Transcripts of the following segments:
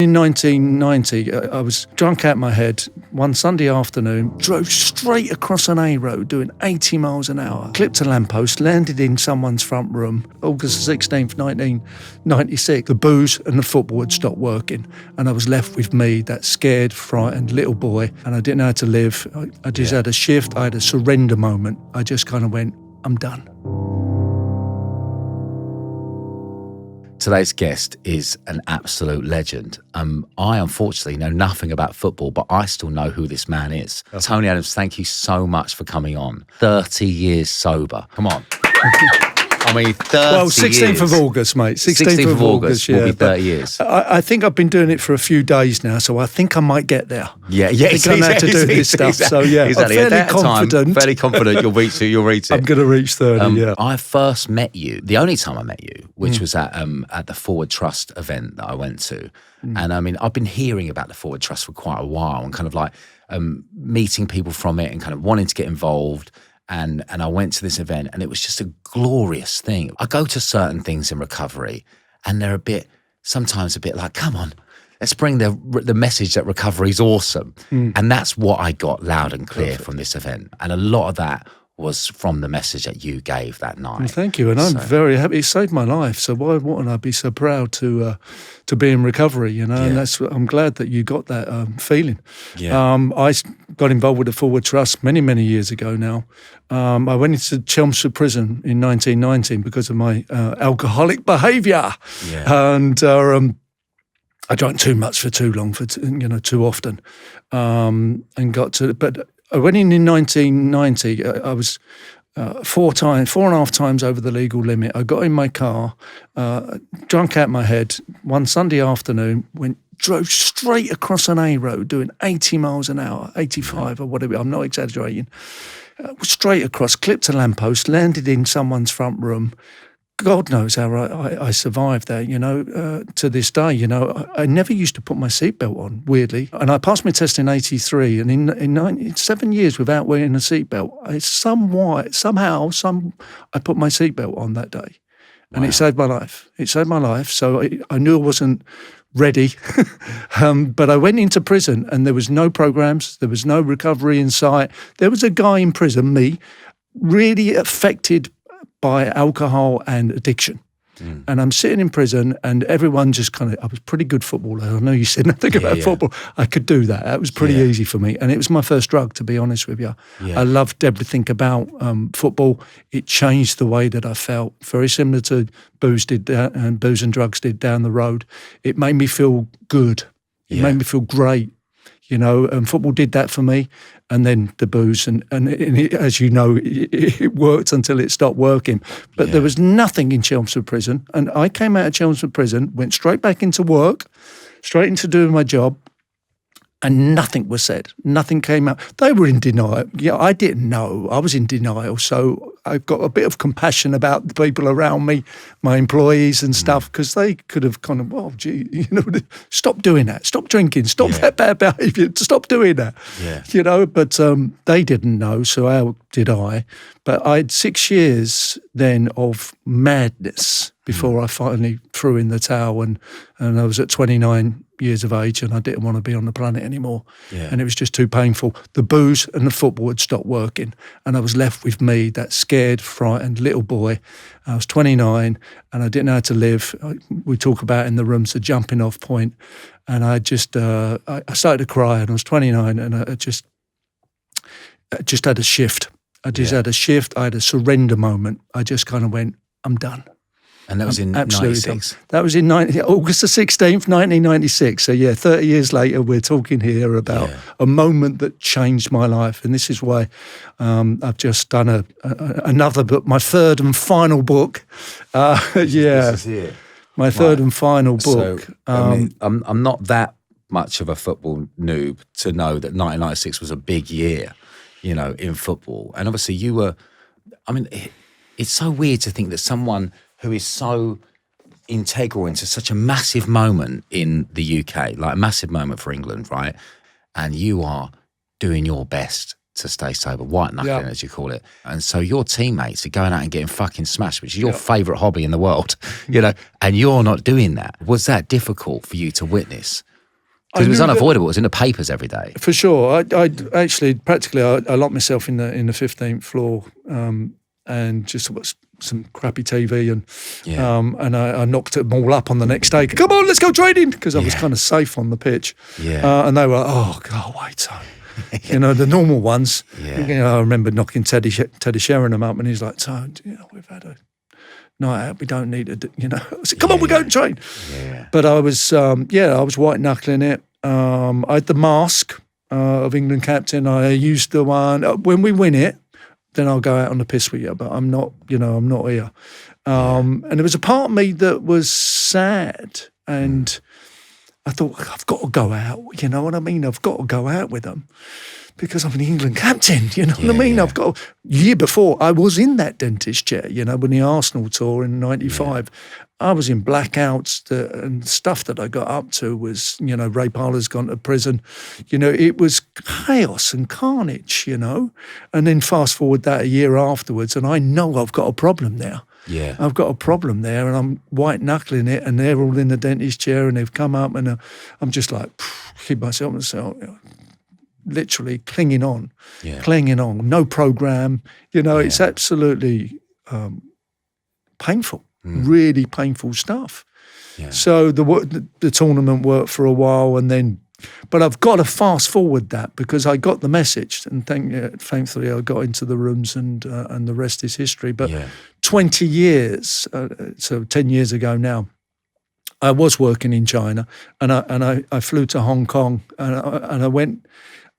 In 1990, I was drunk out my head one Sunday afternoon, drove straight across an A road doing 80 miles an hour, clipped a lamppost, landed in someone's front room, August 16th, 1996. The booze and the football had stopped working, and I was left with me, that scared, frightened little boy, and I didn't know how to live. I just had a shift, I had a surrender moment. I just kind of went, I'm done. Today's guest is an absolute legend. I unfortunately know nothing about football, but I still know who this man is. Okay. Tony Adams, thank you so much for coming on. 30 years sober. Come on. I mean, 30 Well, 16th years. of August, mate. 16th of August will be 30 years. I think I've been doing it for a few days now, so I think I might get there. Yeah. I think I know how to do this stuff, so yeah. Exactly. I'm fairly confident. You'll reach it. I'm going to reach 30, yeah. I first met you, the only time I met you, which was at the Forward Trust event that I went to. And I mean, I've been hearing about the Forward Trust for quite a while and kind of like meeting people from it and kind of wanting to get involved. And I went to this event and it was just a glorious thing. I go to certain things in recovery and they're sometimes a bit like, come on, let's bring the message that recovery is awesome. And that's what I got loud and clear from this event. And a lot of that was from the message that you gave that night. Well, thank you, and I'm very happy. It saved my life, so why wouldn't I be so proud to be in recovery, you know? Yeah. And I'm glad that you got that feeling. Yeah. I got involved with the Forward Trust many, many years ago now. I went into Chelmsford Prison in 1919 because of my alcoholic behaviour. Yeah. And I drank too much for too long, too often, and got to. But I went in 1990. I was 4.5 times over the legal limit. I got in my car, drunk out my head one Sunday afternoon. Drove straight across an A road doing 80 miles an hour, 85 or whatever. I'm not exaggerating. Straight across, clipped a lamppost, landed in someone's front room. God knows how I survived that, to this day. I never used to put my seatbelt on, weirdly. And I passed my test in 83, and in 7 years without wearing a seatbelt, I put my seatbelt on that day. And It saved my life. It saved my life. So I knew I wasn't ready. But I went into prison and there was no programs, there was no recovery in sight. There was a guy in prison, me, really affected by alcohol and addiction. And I'm sitting in prison and everyone just I was a pretty good footballer. I know you said nothing about football. I could do that. That was pretty easy for me. And it was my first drug, to be honest with you. Yeah. I loved everything about football. It changed the way that I felt. Very similar to booze and drugs did down the road. It made me feel good. It made me feel great. And football did that for me. And then the booze, and it, as you know, it worked until it stopped working. But there was nothing in Chelmsford Prison. And I came out of Chelmsford Prison, went straight back into work, straight into doing my job, and nothing was said. Nothing came out. They were in denial. Yeah, I didn't know. I was in denial. So I've got a bit of compassion about the people around me, my employees and stuff, because they could have stop doing that. Stop drinking. Stop that bad behaviour. Stop doing that. Yeah. But they didn't know, so how did I? But I had 6 years then of madness before I finally threw in the towel, and I was at 29 years of age and I didn't want to be on the planet anymore. And it was just too painful. The booze and the football had stopped working and I was left with me, that scared, frightened little boy. I was 29 and I didn't know how to live. We talk about in the rooms the jumping off point, and I just I started to cry, and I was 29 and I just had a shift. I had a shift. I had a surrender moment. I just kind of went, I'm done. And that was in 96? That was in August the 16th, 1996. So 30 years later, we're talking here about a moment that changed my life. And this is why I've just done another book, my third and final book. This is it. My third and final book. So, I'm not that much of a football noob to know that 1996 was a big year, in football. And obviously you were, it's so weird to think that someone who is so integral into such a massive moment in the UK, like a massive moment for England, right? And you are doing your best to stay sober, white knuckling as you call it. And so your teammates are going out and getting fucking smashed, which is your favourite hobby in the world, and you're not doing that. Was that difficult for you to witness? Because it was knew that- unavoidable. It was in the papers every day. For sure. I actually, practically, I locked myself in the 15th floor and just watched some crappy TV and I knocked them all up on the next day. Come on, let's go training, because I was kind of safe on the pitch. Yeah. And they were, oh, God, wait. So, the normal ones. Yeah. I remember knocking Teddy Sheringham up, and he's like, so, we've had a night out. We don't need to, I said, come on, we're going to train. Yeah. But I was, I was white knuckling it. I had the mask of England captain. I used the one when we win it. Then I'll go out on the piss with you. But I'm not, I'm not here. And there was a part of me that was sad, and I thought, I've got to go out. You know what I mean? I've got to go out with them, because I'm the England captain, you know what I mean? Yeah. I've got, year before, I was in that dentist chair, when the Arsenal tour in 95, I was in blackouts, and stuff that I got up to was, Ray Parlour's gone to prison. It was chaos and carnage, and then fast forward that a year afterwards, and I know I've got a problem there. Yeah. I've got a problem there, and I'm white knuckling it, and they're all in the dentist chair, and they've come up, and I'm just like, keep myself, literally clinging on, no program. It's absolutely painful, really painful stuff. Yeah. So the tournament worked for a while, but I've got to fast forward that, because I got the message, and thankfully I got into the rooms, and the rest is history. But 20 years, so 10 years ago now, I was working in China, and I flew to Hong Kong, and I went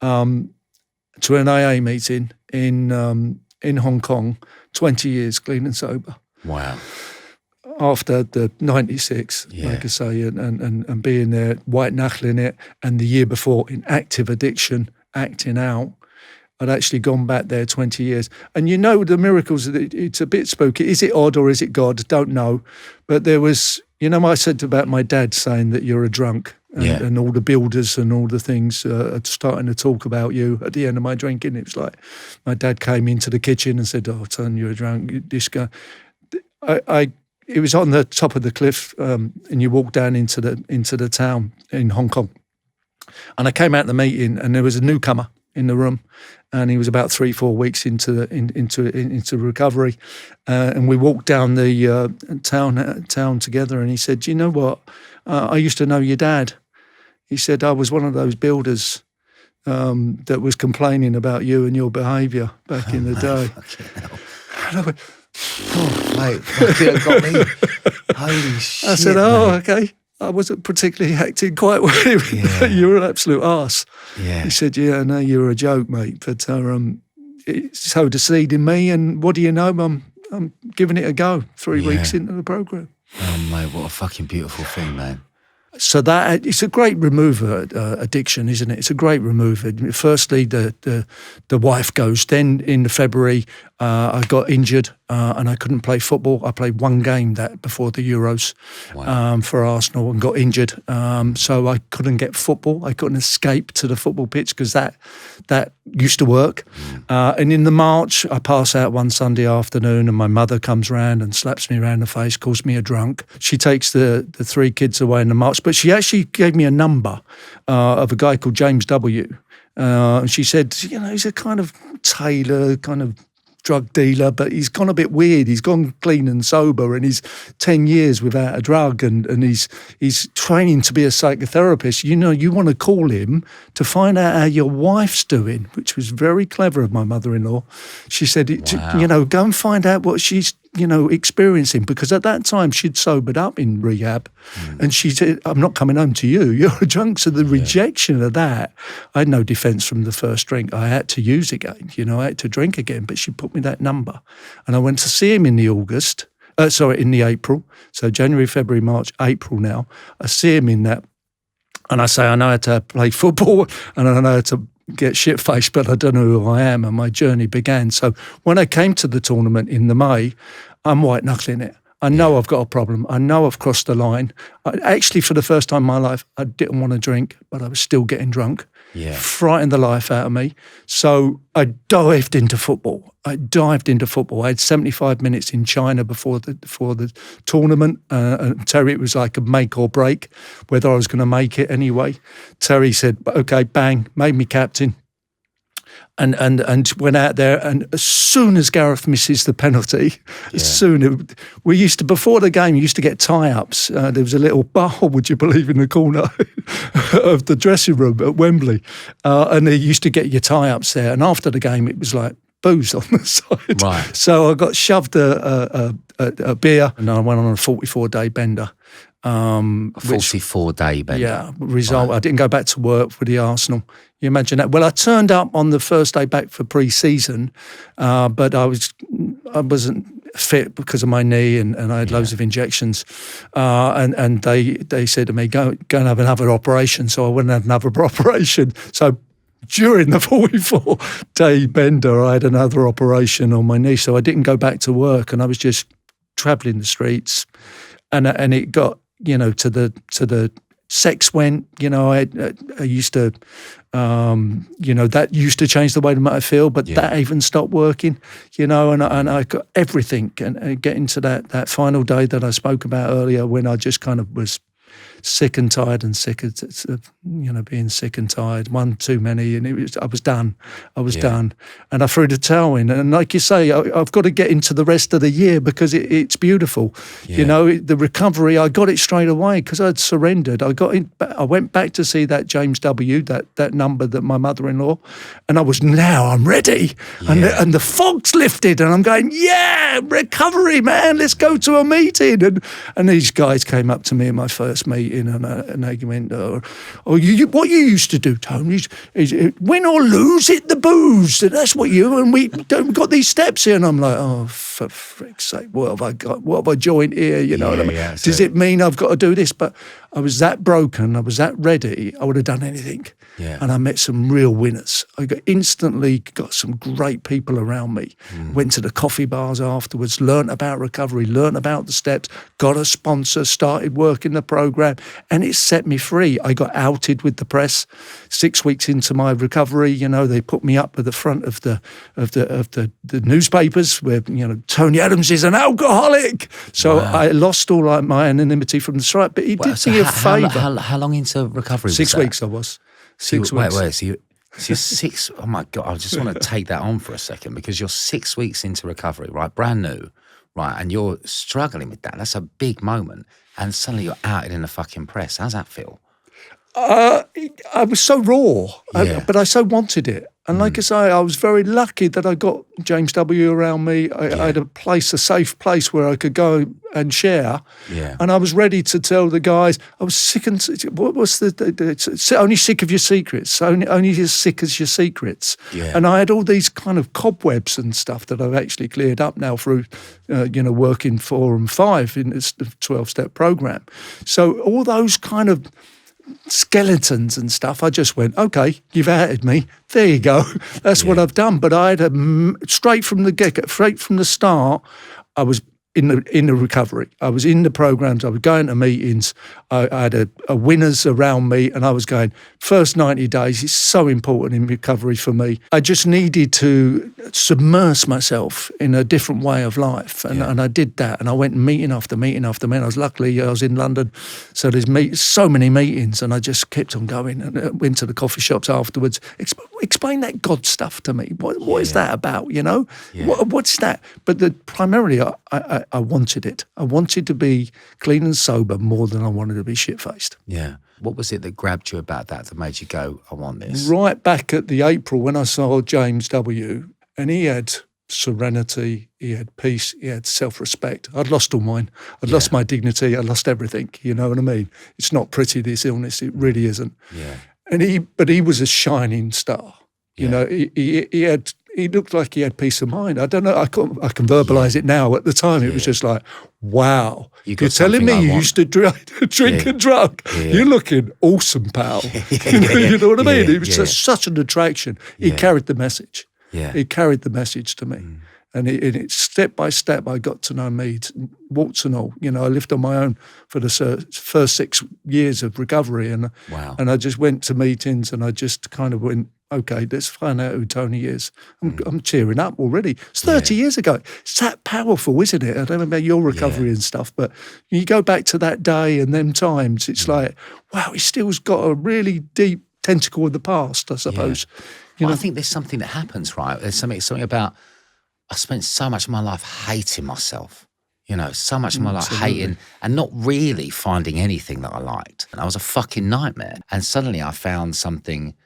to an AA meeting in Hong Kong, 20 years clean and sober. Wow. After the 96, like I say, and being there, white knuckling it, and the year before in active addiction, acting out. I'd actually gone back there 20 years. And the miracles, it's a bit spooky. Is it odd or is it God? Don't know. But there was, I said about my dad saying that you're a drunk, and all the builders and all the things are starting to talk about you at the end of my drinking. It was like my dad came into the kitchen and said, oh, son, you're a drunk. This guy. It was on the top of the cliff, and you walk down into the town in Hong Kong. And I came out of the meeting, and there was a newcomer in the room, and he was about 3-4 weeks into recovery, and we walked down the town together. And he said, "Do you know what? I used to know your dad." He said, "I was one of those builders that was complaining about you and your behaviour back in the day." And I went, Oh, mate, fucking got me. Holy shit. I said, "Oh, okay. I wasn't particularly acting quite well. You're an absolute arse." Yeah. He said, "Yeah, no, you're a joke, mate. But it sowed a seed in me, and what do you know? I'm giving it a go 3 weeks into the program." Oh, mate, what a fucking beautiful thing, man. So that it's a great remover addiction, isn't it? It's a great remover. Firstly, the wife goes. Then in February, I got injured and I couldn't play football. I played one game before the Euros for Arsenal and got injured. So I couldn't get football. I couldn't escape to the football pitch because that used to work. And in the March, I pass out one Sunday afternoon, and my mother comes round and slaps me around the face, calls me a drunk. She takes the 3 kids away in the March, but she actually gave me a number of a guy called James W. And she said, he's a kind of tailor, kind of drug dealer, but he's gone a bit weird. He's gone clean and sober, and he's 10 years without a drug, and he's training to be a psychotherapist. You want to call him to find out how your wife's doing, which was very clever of my mother-in-law. She said, go and find out what she's experiencing, because at that time she'd sobered up in rehab, and she said, "I'm not coming home to you. You're a drunk." So the rejection of that, I had no defence from the first drink. I had to use again. I had to drink again. But she put me that number, and I went to see him in the April. So January, February, March, April. Now I see him in that, and I say, I know how to play football, and I know how to get shit-faced, but I don't know who I am, and my journey began. So when I came to the tournament in the May, I'm white-knuckling it. I know I've got a problem. I know I've crossed the line. Actually, for the first time in my life, I didn't want to drink, but I was still getting drunk. Yeah. Frightened the life out of me. So I dived into football. I had 75 minutes in China before the tournament. And Terry, it was like a make or break, whether I was going to make it anyway. Terry said, okay, bang, made me captain. And went out there, and as soon as Gareth misses the penalty, before the game, you used to get tie-ups. There was a little bar, would you believe, in the corner of the dressing room at Wembley, and they used to get your tie-ups there. And after the game, it was like booze on the side. Right. So I got shoved a beer, and I went on a 44-day bender. A 44-day bender. Yeah, result. Right. I didn't go back to work for the Arsenal. You imagine that? Well, I turned up on the first day back for pre-season, but I wasn't fit because of my knee, and I had loads of injections. And they said to me, go and have another operation. So I went and had another operation. So during the 44-day bender, I had another operation on my knee. So I didn't go back to work, and I was just travelling the streets, and it got, to the sex went, I used to, that used to change the way that I feel, but that even stopped working, and I got everything, and getting to that final day that I spoke about earlier, when I just kind of was sick and tired, and sick of being sick and tired, one too many, and I was done. Done, and I threw the towel in. And like you say, I've got to get into the rest of the year, because it's beautiful. The recovery, I got it straight away because I'd surrendered. I went back to see that James W, that number, that my mother-in-law, and I'm ready. And the fog's lifted, and I'm going, recovery, man, let's go to a meeting. And these guys came up to me in my first meeting, and they went, what you used to do, Tony, is win or lose, hit the booze. That's what and we've got these steps here. And I'm like, oh, for frick's sake, what have I got? What have I joined here? You know what I mean? Yeah, does it mean I've got to do this? But I was that broken. I was that ready. I would have done anything. Yeah. And I met some real winners. I instantly got some great people around me. Went to the coffee bars afterwards, learnt about recovery, learnt about the steps, got a sponsor, started working the program, and it set me free. I got outed with the press 6 weeks into my recovery. They put me up at the front of the newspapers where, Tony Adams is an alcoholic. So I lost all my anonymity from the strike, but he did me a favour. How long into recovery was 6 that? weeks I was. 6 weeks. Wait, so you're 6, oh my God, I just want to take that on for a second, because you're 6 weeks into recovery, right, brand new, right, and you're struggling with that. That's a big moment, and suddenly you're outed in the fucking press. How's that feel? I was so raw, but I so wanted it. And like I say, I was very lucky that I got James W around me. I had a safe place where I could go and share. Yeah. And I was ready to tell the guys, I was sick and, only sick of your secrets, only as sick as your secrets. Yeah. And I had all these kind of cobwebs and stuff that I've actually cleared up now through, working 4 and 5 in this 12-step program. So all those kind of skeletons and stuff, I just went, okay, you've outed me, there you go, that's what I've done. But I had straight from the start, I was in the recovery. I was in the programs, I was going to meetings, I had a winners around me, and I was going, first 90 days is so important in recovery for me. I just needed to submerge myself in a different way of life, and I did that, and I went meeting after meeting after meeting. I was in London, so there's so many meetings, and I just kept on going, and went to the coffee shops afterwards. Explain that God stuff to me. What is that about, What's that? But primarily, I wanted it. I wanted to be clean and sober more than I wanted to be shit-faced. Yeah. What was it that grabbed you about that made you go, I want this? Right back at the April when I saw James W, and he had serenity, he had peace, he had self-respect. I'd lost all mine. I'd lost my dignity. I lost everything. You know what I mean? It's not pretty, this illness. It really isn't. Yeah. But he was a shining star. You know, he looked like he had peace of mind. I don't know. I can verbalise it now. At the time, it was just like, wow. You're telling me you used to drink and drug. Yeah. You're looking awesome, pal. You know what I mean? It was such an attraction. He carried the message. Yeah. He carried the message to me. And it step by step, I got to know me, warts and all. I lived on my own for the first 6 years of recovery. And Wow. and I just went to meetings and I just kind of went, okay, let's find out who Tony is. I'm cheering up already. It's 30 years ago. It's that powerful, isn't it? I don't know about your recovery and stuff, but you go back to that day and them times, it's like, wow, he still's got a really deep tentacle of the past, I suppose. I think there's something that happens, right? There's something about, I spent so much of my life hating myself. So much of my life hating and not really finding anything that I liked. And I was a fucking nightmare. And suddenly I found something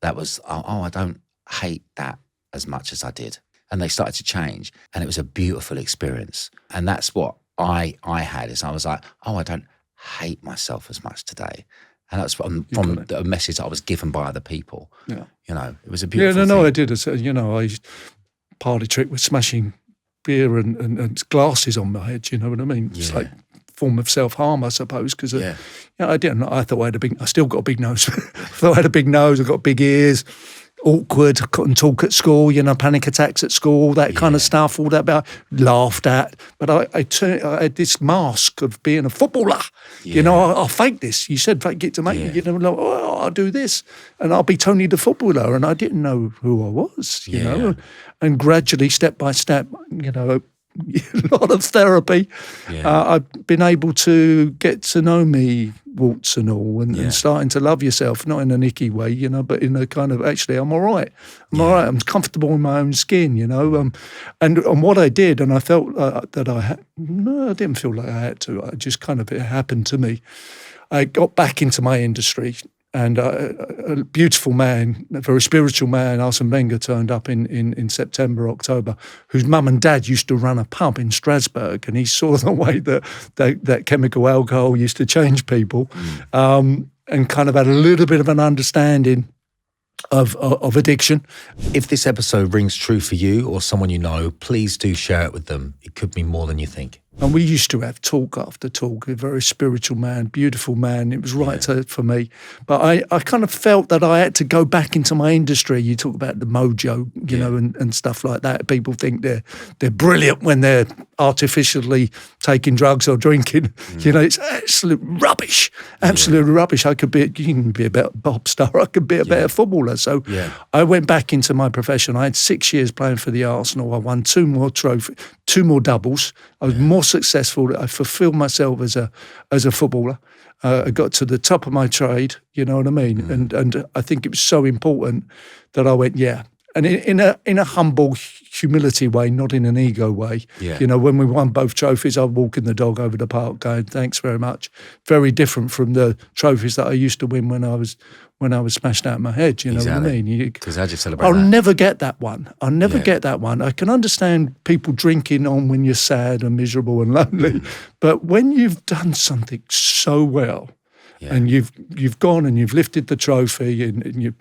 that was, I don't hate that as much as I did. And they started to change. And it was a beautiful experience. And that's what I had, is I was like, I don't hate myself as much today. And that's from the message that I was given by other people. Yeah. It was a beautiful thing. I did. I used party trick with smashing beer and glasses on my head, you know what I mean? It's like form of self-harm, I suppose, because I didn't. I thought I still got a big nose. I thought I had a big nose, I got big ears, awkward, couldn't talk at school, panic attacks at school, that kind of stuff, all that about, laughed at. But I had this mask of being a footballer. I'll fake this. You said fake it to make me, I'll do this and I'll be Tony the footballer. And I didn't know who I was, you know. And gradually, step by step, a lot of therapy. I've been able to get to know me, warts and all, and starting to love yourself, not in an icky way, but in a kind of, actually, I'm all right. I'm all right. I'm comfortable in my own skin, And what I did, and I felt that I had, no, I didn't feel like I had to. I just kind of, it happened to me. I got back into my industry. And a beautiful man, a very spiritual man, Arsene Wenger, turned up in September, October, whose mum and dad used to run a pub in Strasbourg, and he saw the way that chemical alcohol used to change people, and kind of had a little bit of an understanding of addiction. If this episode rings true for you or someone you know, please do share it with them. It could be more than you think. And we used to have talk after talk, a very spiritual man, beautiful man. It was right for me. But I kind of felt that I had to go back into my industry. You talk about the mojo, you know, and stuff like that. People think they're brilliant when they're artificially taking drugs or drinking. It's absolute rubbish, absolute rubbish. You can be a better pop star, I could be a better footballer. So I went back into my profession. I had 6 years playing for the Arsenal. I won 2 more trophies, 2 more doubles. I was more successful. I fulfilled myself as a footballer. I got to the top of my trade, you know what I mean? And I think it was so important that I went, and in a humble humility way, not in an ego way. When we won both trophies, I'd walk in the dog over the park going, thanks very much. Very different from the trophies that I used to win when I was smashed out of my head, you know what I mean? Because how'd you celebrate I'll that? never get that one. I'll never get that one. I can understand people drinking on when you're sad and miserable and lonely, but when you've done something so well and you've gone and you've lifted the trophy and you're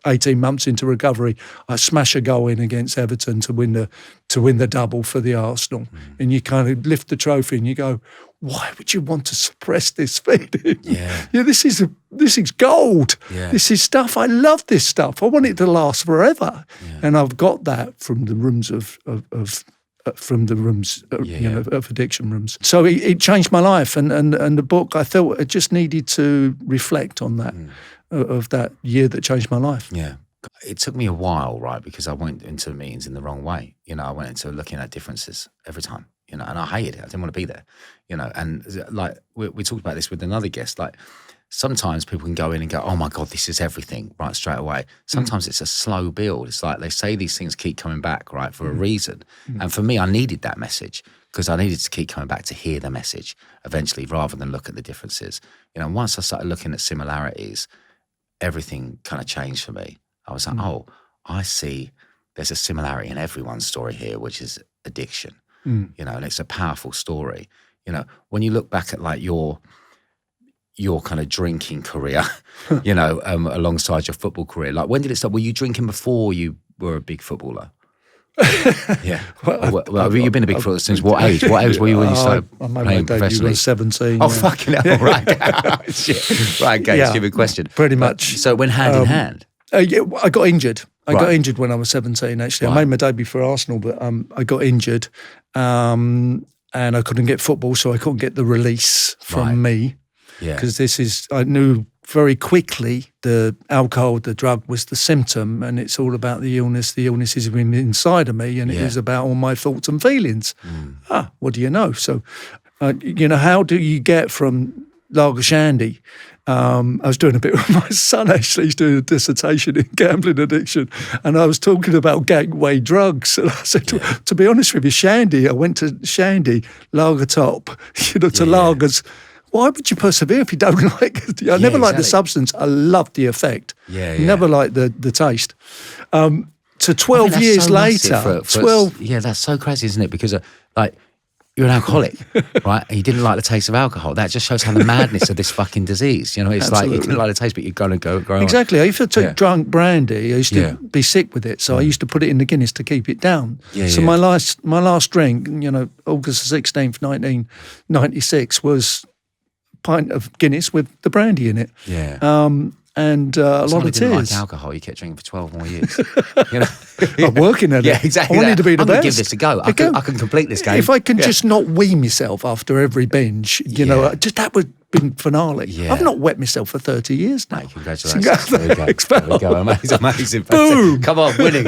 18 months into recovery, I smash a goal in against Everton to win the double for the Arsenal, and you kind of lift the trophy and you go, why would you want to suppress this feeling? This is gold. This is stuff. I love this stuff. I want it to last forever, and I've got that from the rooms of addiction rooms. So it changed my life, and the book, I felt it just needed to reflect on that. Of that year that changed my life. It took me a while, right, because I went into meetings in the wrong way. I went into looking at differences every time, and I hated it. I didn't want to be there, and like we talked about this with another guest, like sometimes people can go in and go, oh my God, this is everything, right, straight away. Sometimes it's a slow build. It's like they say these things keep coming back, right, for a reason. And for me, I needed that message because I needed to keep coming back to hear the message eventually rather than look at the differences. Once I started looking at similarities, everything kind of changed for me. I was like, oh, I see there's a similarity in everyone's story here, which is addiction, and it's a powerful story. When you look back at like your kind of drinking career, alongside your football career, like when did it start? Were you drinking before you were a big footballer? Well, have you been a big footballer since what age? What age were you when you started playing professionally? 17. Oh, fucking hell. Right. Shit. Right, okay, stupid question. Pretty much. So it went hand in hand? Yeah, I got injured. I got Right. injured when I was 17, actually. Right. I made my debut for Arsenal, but I got injured and I couldn't get football, so I couldn't get the release from me. Yeah. Because I knew very quickly the alcohol, the drug was the symptom, and it's all about the illness. The illness is inside of me, and it is about all my thoughts and feelings. What do you know? So, how do you get from lager shandy? I was doing a bit with my son, actually. He's doing a dissertation in gambling addiction, and I was talking about gateway drugs. And I said, to be honest with you, shandy, I went to shandy, lager top, to lagers. Why would you persevere if you don't like it? I never liked the substance. I loved the effect. Never liked the taste. To 12 years so later, 12. Yeah, that's so crazy, isn't it? Because you're an alcoholic, right? And you didn't like the taste of alcohol. That just shows how the madness of this fucking disease. It's like you didn't like the taste, but you're going to go exactly. on. If I took drunk brandy, I used to be sick with it, so I used to put it in the Guinness to keep it down. My last drink, August 16th, 1996, was pint of Guinness with the brandy in it. And a lot of tears. Like alcohol, you kept drinking for 12 more years. I'm working at it. Yeah, exactly. I wanted to be the I'm best. going to give this a go. I can complete this game. If I can just not wee myself after every binge, just that would have been finale. I've not wet myself for 30 years now. Hey, congratulations. There we go. Amazing. Boom. Come on, winning.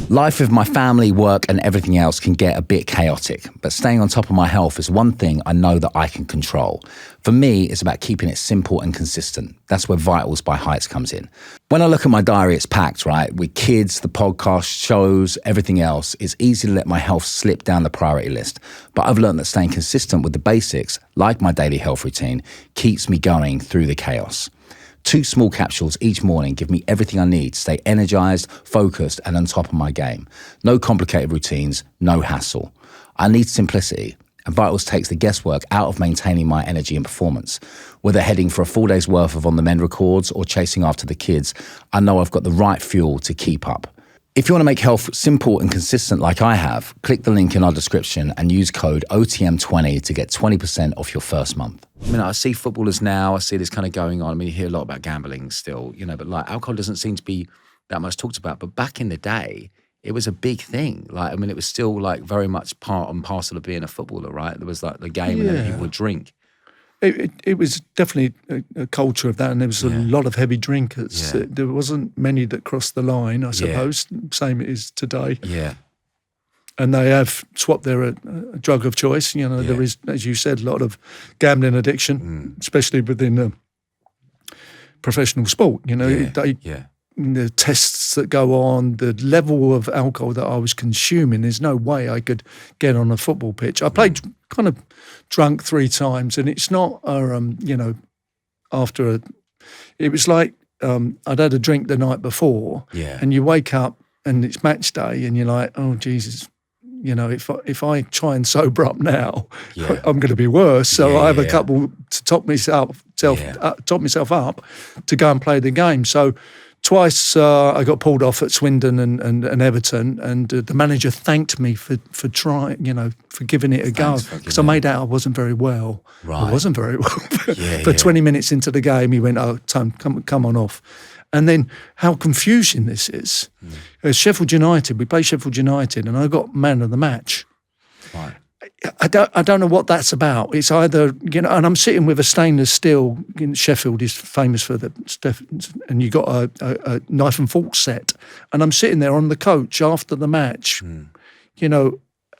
Life with my family, work and everything else can get a bit chaotic, but staying on top of my health is one thing I know that I can control. For me, it's about keeping it simple and consistent. That's where Vitals by Heights comes in. When I look at my diary, it's packed, right? With kids, the podcast, shows, everything else, it's easy to let my health slip down the priority list. But I've learned that staying consistent with the basics, like my daily health routine, keeps me going through the chaos. 2 small capsules each morning give me everything I need to stay energized, focused, and on top of my game. No complicated routines, no hassle. I need simplicity. And Vitals takes the guesswork out of maintaining my energy and performance. Whether heading for a full day's worth of On The Mend records or chasing after the kids, I know I've got the right fuel to keep up. If you want to make health simple and consistent like I have, click the link in our description and use code OTM20 to get 20% off your first month. I see footballers now, I see this kind of going on. You hear a lot about gambling still, but alcohol doesn't seem to be that much talked about. But back in the day, it was a big thing. It was still very much part and parcel of being a footballer, right? There was the game and then people would drink. It was definitely a culture of that, and there was a lot of heavy drinkers. There wasn't many that crossed the line, I suppose. Same it is today. And they have swapped their drug of choice. There is, as you said, a lot of gambling addiction, especially within professional sport. The tests that go on, the level of alcohol that I was consuming, there's no way I could get on a football pitch. I played kind of drunk 3 times, and it's not, it was like I'd had a drink the night before, and you wake up and it's match day, and you're like, oh, Jesus, if I try and sober up now, I'm going to be worse. So I have a couple to top myself up to go and play the game. So twice I got pulled off at Swindon and Everton, and the manager thanked me for trying, for giving it a go, because I made out I wasn't very well. Right. I wasn't very well. For 20 minutes into the game, he went, "Oh, Tom, come on off." And then how confusing this is. Sheffield United, we play Sheffield United, and I got man of the match. Right. I don't know what that's about. It's either, and I'm sitting with a stainless steel. Sheffield is famous for and you got a knife and fork set, and I'm sitting there on the coach after the match,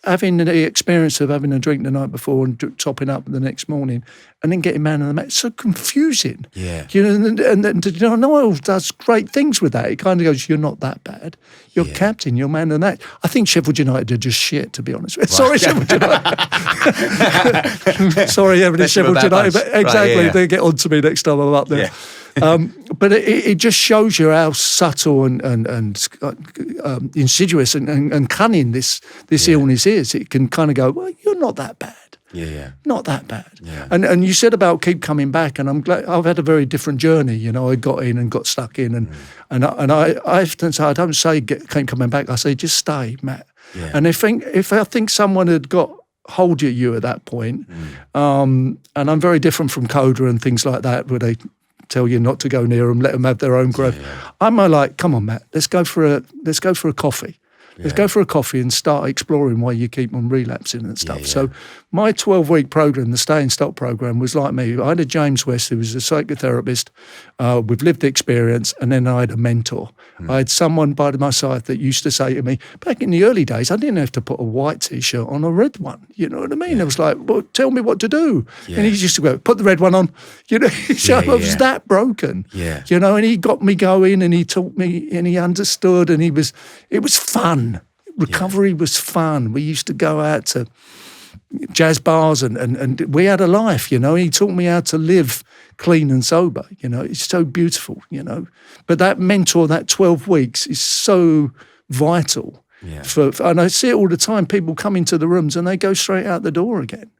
having the experience of having a drink the night before and topping up the next morning, and then getting man of the match. It's so confusing. Yeah. And Noel does great things with that. It kind of goes, you're not that bad. You're captain. You're man of the match. I think Sheffield United are just shit, to be honest. Right. Sorry, Sheffield United. Sorry, Sheffield United. But exactly, they get on to me next time I'm up there. Yeah. But it just shows you how subtle and insidious and cunning this illness is. It can kind of go, well, you're not that bad. Not that bad. Yeah. And you said about keep coming back, and I'm glad. I've had a very different journey. I got in and got stuck in, and I often say, I don't say keep coming back. I say just stay, Matt. Yeah. And if I think someone had got hold of you at that point, and I'm very different from Coda and things like that, where they tell you not to go near them, let them have their own growth. I'm like, come on, Matt, let's go for a coffee. Let's go for a coffee and start exploring why you keep on relapsing and stuff. So my 12-week program, the Stay in Stock program, was like me. I had a James West who was a psychotherapist with lived experience, and then I had a mentor. I had someone by my side that used to say to me, back in the early days, I didn't have to put a white T-shirt on a red one. You know what I mean? I was like, well, tell me what to do. And he used to go, put the red one on. You know, so I was that broken. You know, and he got me going, and he taught me, and he understood, and it was fun. Recovery was fun. We used to go out to jazz bars and we had a life, you know. He taught me how to live clean and sober, you know. It's so beautiful, you know. But that mentor, that 12 weeks is so vital. And I see it all the time. People come into the rooms and they go straight out the door again.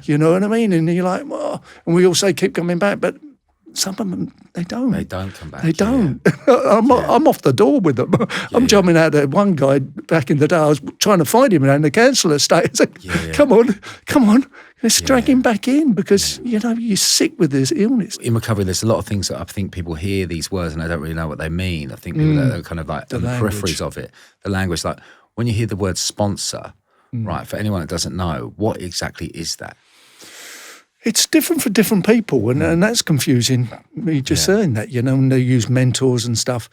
You know what I mean? And you're like, well, and we all say keep coming back, but some of them, they don't. They don't come back. They don't. I'm off the door with them. I'm jumping out there. One guy back in the day, I was trying to find him around the council estate. I said, come on. Let's drag him back in because, you know, you're sick with this illness. In recovery, there's a lot of things that I think people hear these words and they don't really know what they mean. I think people that are kind of like on the peripheries of it. The language, like when you hear the word sponsor, right, for anyone that doesn't know, what exactly is that? It's different for different people, and that's confusing. Me just saying that, you know, and they use mentors and stuff.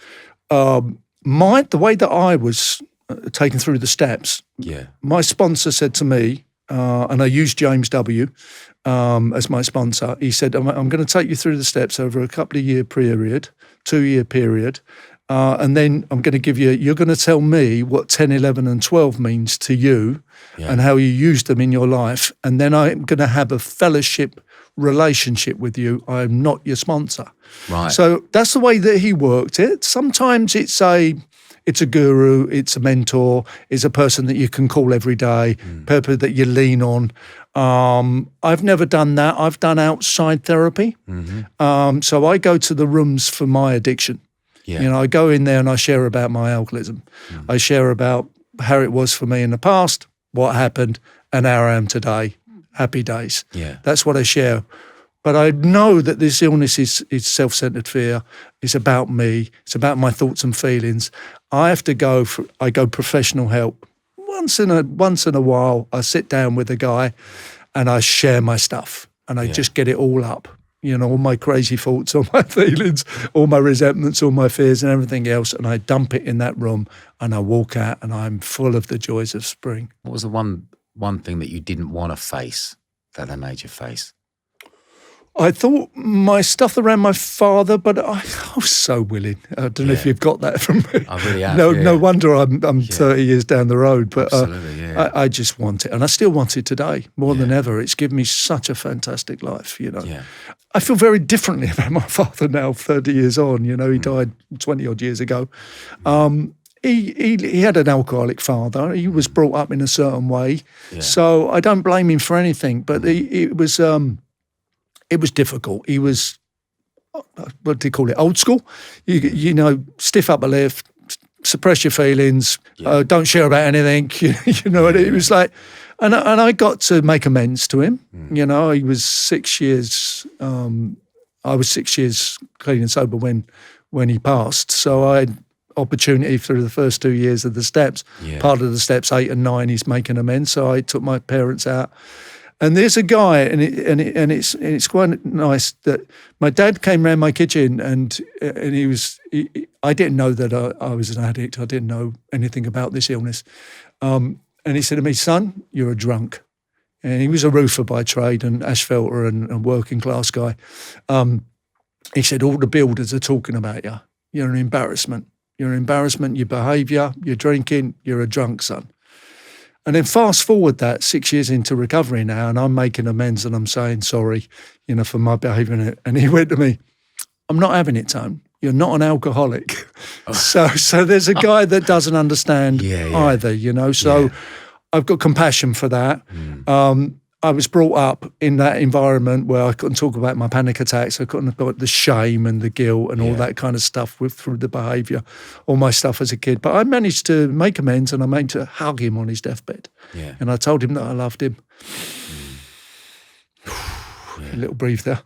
The way that I was taken through the steps, my sponsor said to me, and I used James W. As my sponsor. He said, I'm going to take you through the steps over a couple of year period, 2-year period, and then I'm going to give you're going to tell me what 10, 11 and 12 means to you and how you use them in your life. And then I'm going to have a fellowship relationship with you. I'm not your sponsor. Right. So that's the way that he worked it. Sometimes it's a guru, it's a mentor, it's a person that you can call every day, people that you lean on. I've never done that. I've done outside therapy. So I go to the rooms for my addiction. You know, I go in there and I share about my alcoholism. I share about how it was for me in the past, what happened, and how I am today. Happy days. That's what I share. But I know that this illness is self-centered fear. It's about me. It's about my thoughts and feelings. I go professional help. Once in a while, I sit down with a guy and I share my stuff and I just get it all up. You know, all my crazy thoughts, all my feelings, all my resentments, all my fears and everything else. And I dump it in that room and I walk out and I'm full of the joys of spring. What was the one thing that you didn't want to face that they made you face? I thought my stuff around my father, but I was so willing. I don't know if you've got that from me. I really have. No wonder I'm 30 years down the road. But absolutely, I just want it. And I still want it today more than ever. It's given me such a fantastic life, you know. I feel very differently about my father now, 30 years on. You know, he died 20-odd years ago. He had an alcoholic father. He was brought up in a certain way. So I don't blame him for anything. But it was difficult. He was, what do you call it, old school? You know, stiff upper lip, suppress your feelings, don't share about anything. You know, it was like, and I got to make amends to him. You know, he was 6 years, I was 6 years clean and sober when he passed. So I had opportunity through the first 2 years of the steps. Part of the steps 8 and 9, he's making amends. So I took my parents out. And there's a guy, and it's quite nice that my dad came round my kitchen, and I didn't know that I was an addict. I didn't know anything about this illness. And he said to me, "Son, you're a drunk." And he was a roofer by trade and asphalter and working class guy. He said, "All the builders are talking about you. You're an embarrassment. You're an embarrassment. Your behaviour, you're drinking. You're a drunk, son." And then fast forward that 6 years into recovery now, and I'm making amends and I'm saying sorry, you know, for my behaviour. And he went to me, "I'm not having it, Tone. You're not an alcoholic." So there's a guy that doesn't understand either, you know. So I've got compassion for that. I was brought up in that environment where I couldn't talk about my panic attacks. I couldn't about the shame and the guilt and all that kind of stuff through the behaviour, all my stuff as a kid. But I managed to make amends and I managed to hug him on his deathbed. And I told him that I loved him. A little breathe there.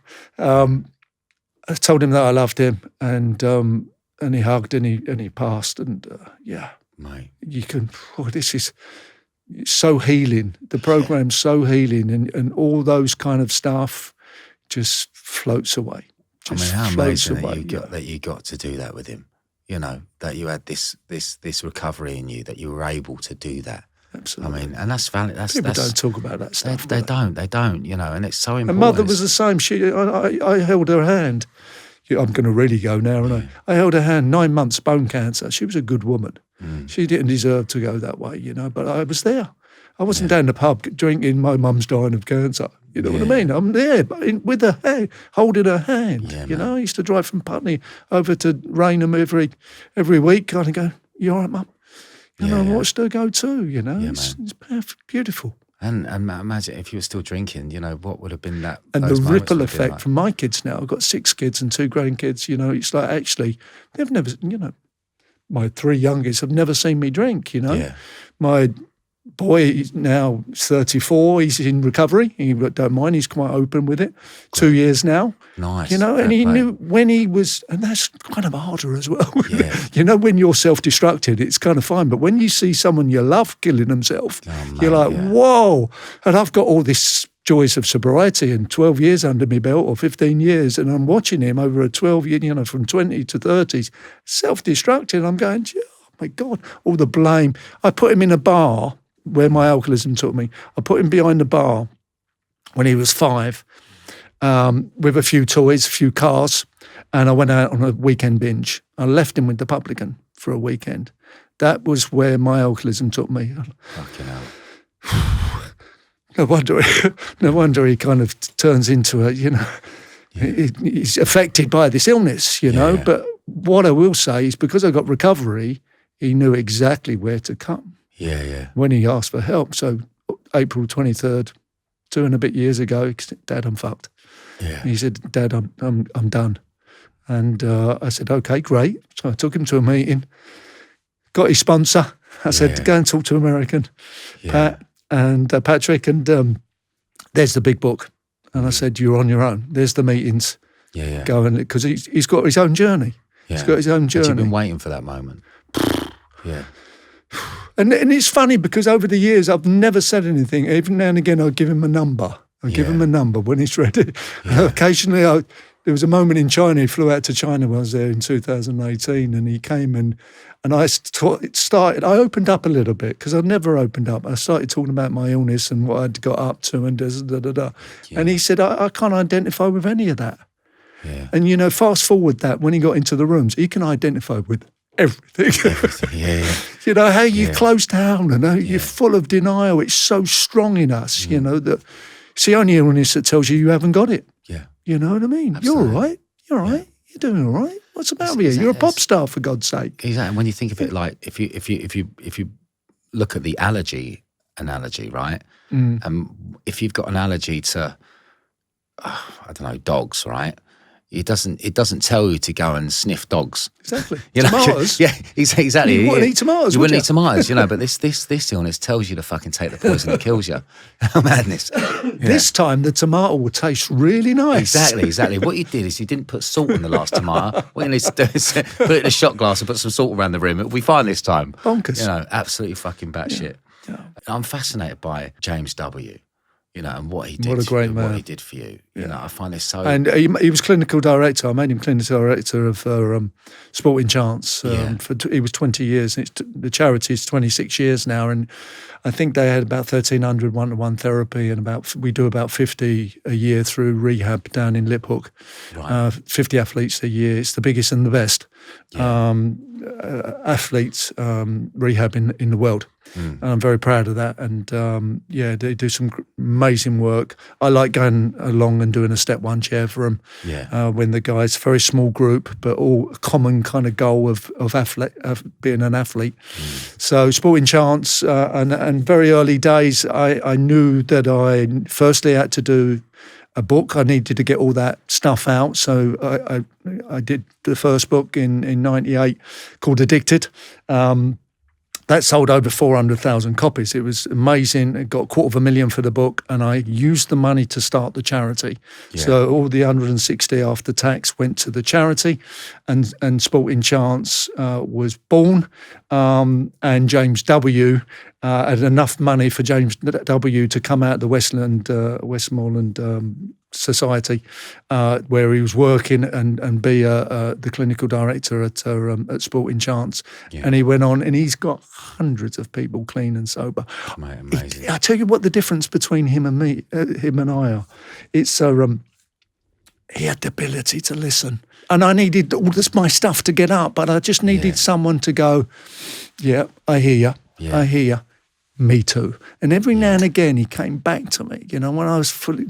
I told him that I loved him, and he hugged, and he passed, and Mate. you can. This is so healing. The program's so healing, and all those kind of stuff just floats away. How amazing that you got to do that with him. You know, that you had this recovery in you, that you were able to do that. Absolutely. I mean, and that's valid. People don't talk about that stuff. They don't, you know, and it's so important. And Mother was the same. I held her hand. I'm going to really go now, aren't I held her hand, 9 months, bone cancer. She was a good woman. She didn't deserve to go that way, you know, but I was there. I wasn't down the pub drinking, my mum's dying of cancer. You know what I mean? I'm there with her hand, holding her hand. You know, I used to drive from Putney over to Raynham every week, kind of go, you all right, Mum? You know, I watched her go too, you know. It's perfect, beautiful. And imagine if you were still drinking, you know, what would have been that? And the ripple effect from my kids now. I've got 6 kids and 2 grandkids, you know. It's like, actually, they've never, you know, my 3 youngest have never seen me drink, you know. Yeah. My boy is now 34. He's in recovery. He don't mind. He's quite open with it. 2 years now. Nice. You know, and he knew when he was, and that's kind of harder as well. Yeah. You know, when you're self-destructed, it's kind of fine. But when you see someone you love killing themselves, you're like, whoa. And I've got all this joys of sobriety and 12 years under my belt, or 15 years, and I'm watching him over a 12-year, you know, from 20 to 30s, self-destructed. I'm going, oh my God, all the blame. I put him in a bar where my alcoholism took me. I put him behind the bar when he was 5, with a few toys, a few cars, and I went out on a weekend binge. I left him with the publican for a weekend. That was where my alcoholism took me. Fucking hell. No wonder he kind of turns into a, you know, he's affected by this illness, you know. But what I will say is, because I got recovery, he knew exactly where to come. Yeah. When he asked for help. So April 23rd, 2 and a bit years ago, Dad, I'm fucked. Yeah. And he said, Dad, I'm done. And I said, okay, great. So I took him to a meeting, got his sponsor. I said, go and talk to American, Pat and Patrick, and there's the big book. And I said, you're on your own. There's the meetings. Yeah. Go and, because he's got his own journey. Yeah. He's got his own journey. You've been waiting for that moment. Yeah. And it's funny because over the years I've never said anything. Even now and again I'll give him a number. I'll give him a number when he's ready. Yeah. Occasionally there was a moment in China, he flew out to China when I was there in 2018, and he came and I opened up a little bit, because I'd never opened up. I started talking about my illness and what I'd got up to and da-da-da-da. Yeah. And he said, I can't identify with any of that. Yeah. And, you know, fast forward that, when he got into the rooms, he can identify with everything. Yeah. You know, how you close down and how you're full of denial. It's so strong in us, you know, that it's the only illness that tells you haven't got it. Yeah. You know what I mean? Absolutely. You're all right. You're all right. You're doing all right. What's about you? You're a pop star, for God's sake. Exactly. When you think of it, like if you look at the allergy analogy, right? If you've got an allergy to, I don't know, dogs, right? It doesn't tell you to go and sniff dogs. Exactly. You know? Tomatoes. Yeah, exactly. You wouldn't eat tomatoes, You would wouldn't you? eat tomatoes, you know, but this illness tells you to fucking take the poison that kills you. Madness. Yeah. This time the tomato will taste really nice. Exactly. What you did is you didn't put salt in the last tomato. What you need to do is put it in a shot glass and put some salt around the rim. It'll be fine this time. Bonkers. You know, absolutely fucking batshit. Yeah. I'm fascinated by James W., you know, and what he did. What a great man. What he did for you. You know, I find this so... And he was clinical director. I made him clinical director of Sporting Chance. He was 20 years. The charity is 26 years now. And I think they had about 1,300 one-to-one therapy, and we do about 50 a year through rehab down in Liphook. Right. 50 athletes a year. It's the biggest and the best athletes rehab in the world. And I'm very proud of that. And they do some amazing work. I like going along and doing a step one chair for them. Yeah. When the guys, very small group, but all a common kind of goal of being an athlete. So Sporting Chance, and very early days, I knew that I firstly had to do a book. I needed to get all that stuff out. So I did the first book in 98 called Addicted. that sold over 400,000 copies. It was amazing. It got $250,000 for the book, and I used the money to start the charity. Yeah. So all the 160 after tax went to the charity, and Sporting Chance was born. And James W. Had enough money for James W. to come out of the Westmoreland Society, where he was working, and be the clinical director at Sporting Chance. Yeah. And he went on, and he's got hundreds of people clean and sober. Mate, amazing. I tell you what, the difference between him and me, him and I are, it's he had the ability to listen. And I needed all this my stuff to get up, but I just needed someone to go, yeah, I hear you. Yeah. I hear you. Me too. And every now and again, he came back to me, when I was fully,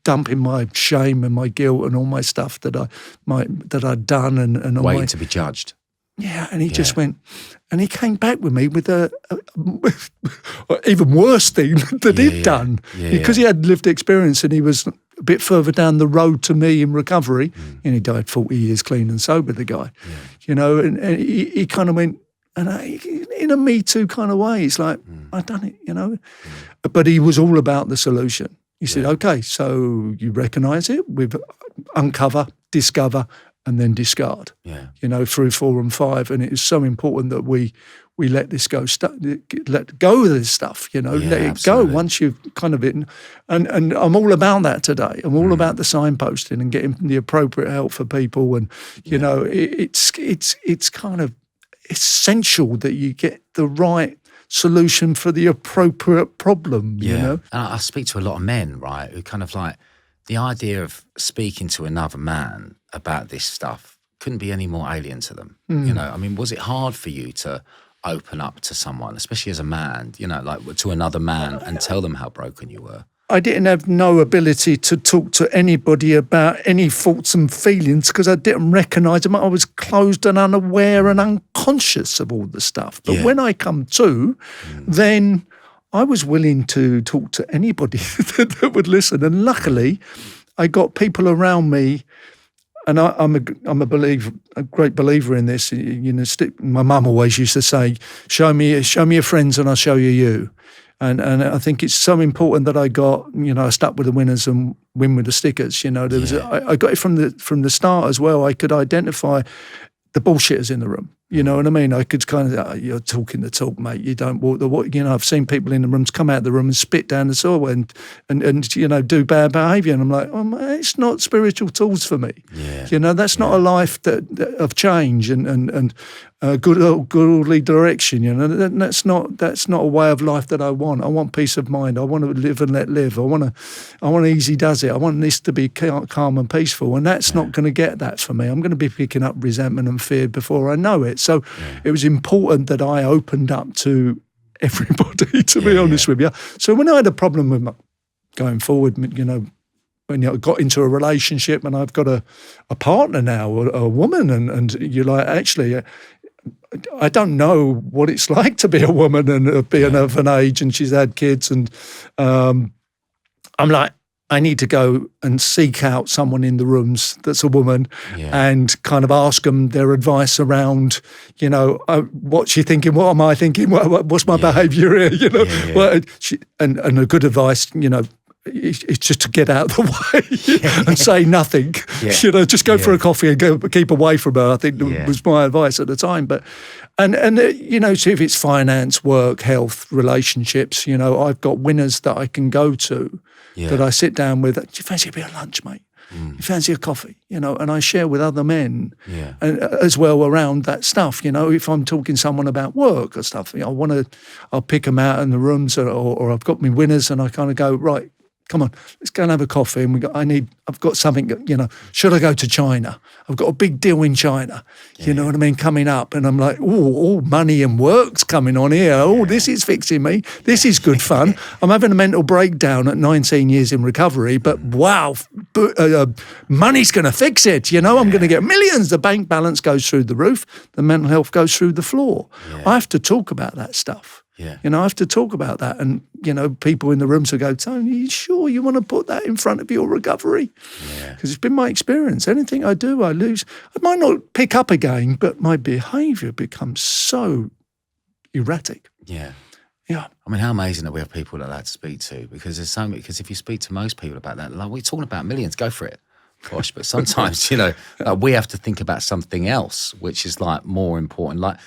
dumping my shame and my guilt and all my stuff that I'd done and all waiting to be judged. Yeah, and he just went, and he came back with me with a even worse thing that he'd done, because he had lived experience, and he was a bit further down the road to me in recovery, and he died 40 years clean and sober, the guy, and he kind of went, and in a Me Too kind of way, it's like, I've done it, But he was all about the solution. He said, okay, so you recognise it, we've uncover, discover, and then discard, through 4 and 5. And it is so important that we let this go, let go of this stuff, let it go once you've kind of and I'm all about that today. I'm all about the signposting and getting the appropriate help for people. And, it's kind of essential that you get the right solution for the appropriate problem, you know? And I speak to a lot of men, right, who kind of like, the idea of speaking to another man about this stuff couldn't be any more alien to them. I mean, was it hard for you to open up to someone, especially as a man, like to another man, and tell them how broken you were? I didn't have no ability to talk to anybody about any thoughts and feelings because I didn't recognise them. I was closed and unaware and unconscious of all the stuff. But when I come to, then I was willing to talk to anybody that would listen. And luckily, I got people around me, and I'm a great believer in this. My mum always used to say, "Show me your friends, and I'll show you you." And I think it's so important that I got, I stuck with the winners and win with the stickers. I got it from the start as well. I could identify the bullshitters in the room. You know what I mean? I could kind of, you're talking the talk, mate. You don't walk the walk. I've seen people in the rooms come out of the room and spit down the soil and do bad behaviour. And I'm like, oh, mate, it's not spiritual tools for me. Yeah. That's not a life of change and good orderly direction. That's not a way of life that I want. I want peace of mind. I want to live and let live. I want easy does it. I want this to be calm and peaceful. And that's not going to get that for me. I'm going to be picking up resentment and fear before I know it. So it was important that I opened up to everybody, to be honest with you. So when I had a problem with going forward, when I got into a relationship and I've got a partner now, or a woman, and you're like, actually, I don't know what it's like to be a woman and being of an age, and she's had kids, and I'm like, I need to go and seek out someone in the rooms that's a woman and kind of ask them their advice around, what's she thinking? What am I thinking? What's my behaviour here? And a good advice, it's just to get out of the way and say nothing. Just go for a coffee and keep away from her, I think was my advice at the time. But and so if it's finance, work, health, relationships, I've got winners that I can go to that I sit down with. Do you fancy a bit of lunch, mate? You fancy a coffee? And I share with other men and, as well around that stuff. If I'm talking to someone about work or stuff, I'll pick them out in the rooms, or I've got my winners and I kind of go, right, come on, let's go and have a coffee. And I've got something, should I go to China? I've got a big deal in China, you know what I mean, coming up. And I'm like, all money and work's coming on here. Oh, this is fixing me. This is good fun. I'm having a mental breakdown at 19 years in recovery, but wow, money's going to fix it. I'm going to get millions. The bank balance goes through the roof. The mental health goes through the floor. I have to talk about that stuff. I have to talk about that. And, people in the rooms will go, Tony, are you sure you want to put that in front of your recovery? Because it's been my experience. Anything I do, I lose. I might not pick up again, but my behaviour becomes so erratic. Yeah. Yeah. I mean, how amazing that we have people like that to speak to, because there's so many, because if you speak to most people about that, like, we're talking about millions, go for it. Gosh, but sometimes, you know, like, we have to think about something else, which is like more important. Like,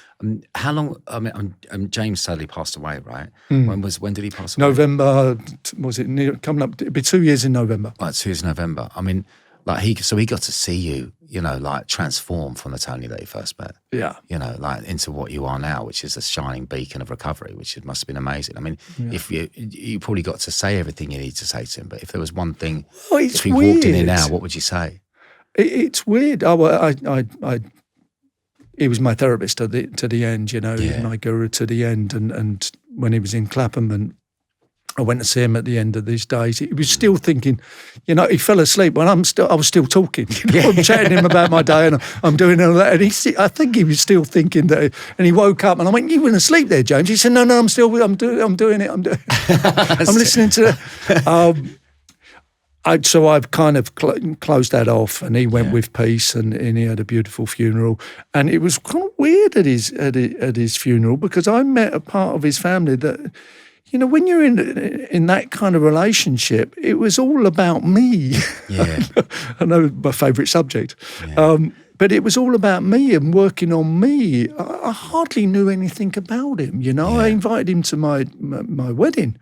how long, I mean, James sadly passed away, right? When did he pass away? November, was it coming up? It'd be 2 years in November. Like 2 years in November. I mean, like he got to see you, you know, like transform from the Tony that he first met. Yeah. You know, like into what you are now, which is a shining beacon of recovery, which must have been amazing. I mean, if you probably got to say everything you need to say to him, but if there was one thing, if he walked in here now, what would you say? It's weird. He was my therapist to the end, you know, my guru to the end. And when he was in Clapham, and I went to see him at the end of these days, he was still thinking, you know, he fell asleep when I was still talking. You know, I'm chatting to him about my day, and I'm doing all that. And I think he was still thinking that. And he woke up, and I went, "You weren't asleep there, James?" He said, "No, I'm doing it. I'm listening to it." So I've kind of closed that off, and he went with peace, and he had a beautiful funeral. And it was kind of weird at his funeral, because I met a part of his family that, you know, when you're in that kind of relationship, it was all about me. Yeah. I know my favourite subject. Yeah. But it was all about me and working on me. I hardly knew anything about him, you know. Yeah. I invited him to my wedding,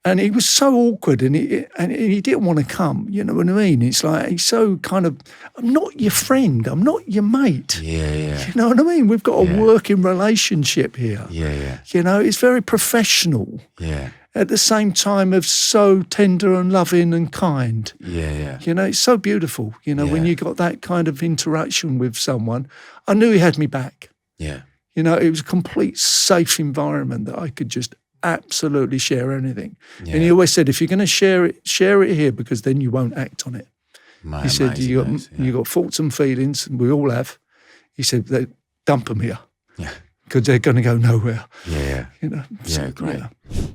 and he was so awkward, and he didn't want to come, you know what I mean? It's like, he's so kind of, I'm not your friend, I'm not your mate. Yeah. You know what I mean? We've got a working relationship here. Yeah. You know, it's very professional. Yeah. At the same time of so tender and loving and kind. Yeah. You know, it's so beautiful, you know, when you got that kind of interaction with someone. I knew he had me back. Yeah. You know, it was a complete safe environment that I could just absolutely share anything. Yeah. And he always said, if you're going to share it here, because then you won't act on it. He said, you got thoughts and feelings, and we all have. He said, dump them here. Yeah. Because they're going to go nowhere. Yeah. You know. Yeah, great. Yeah.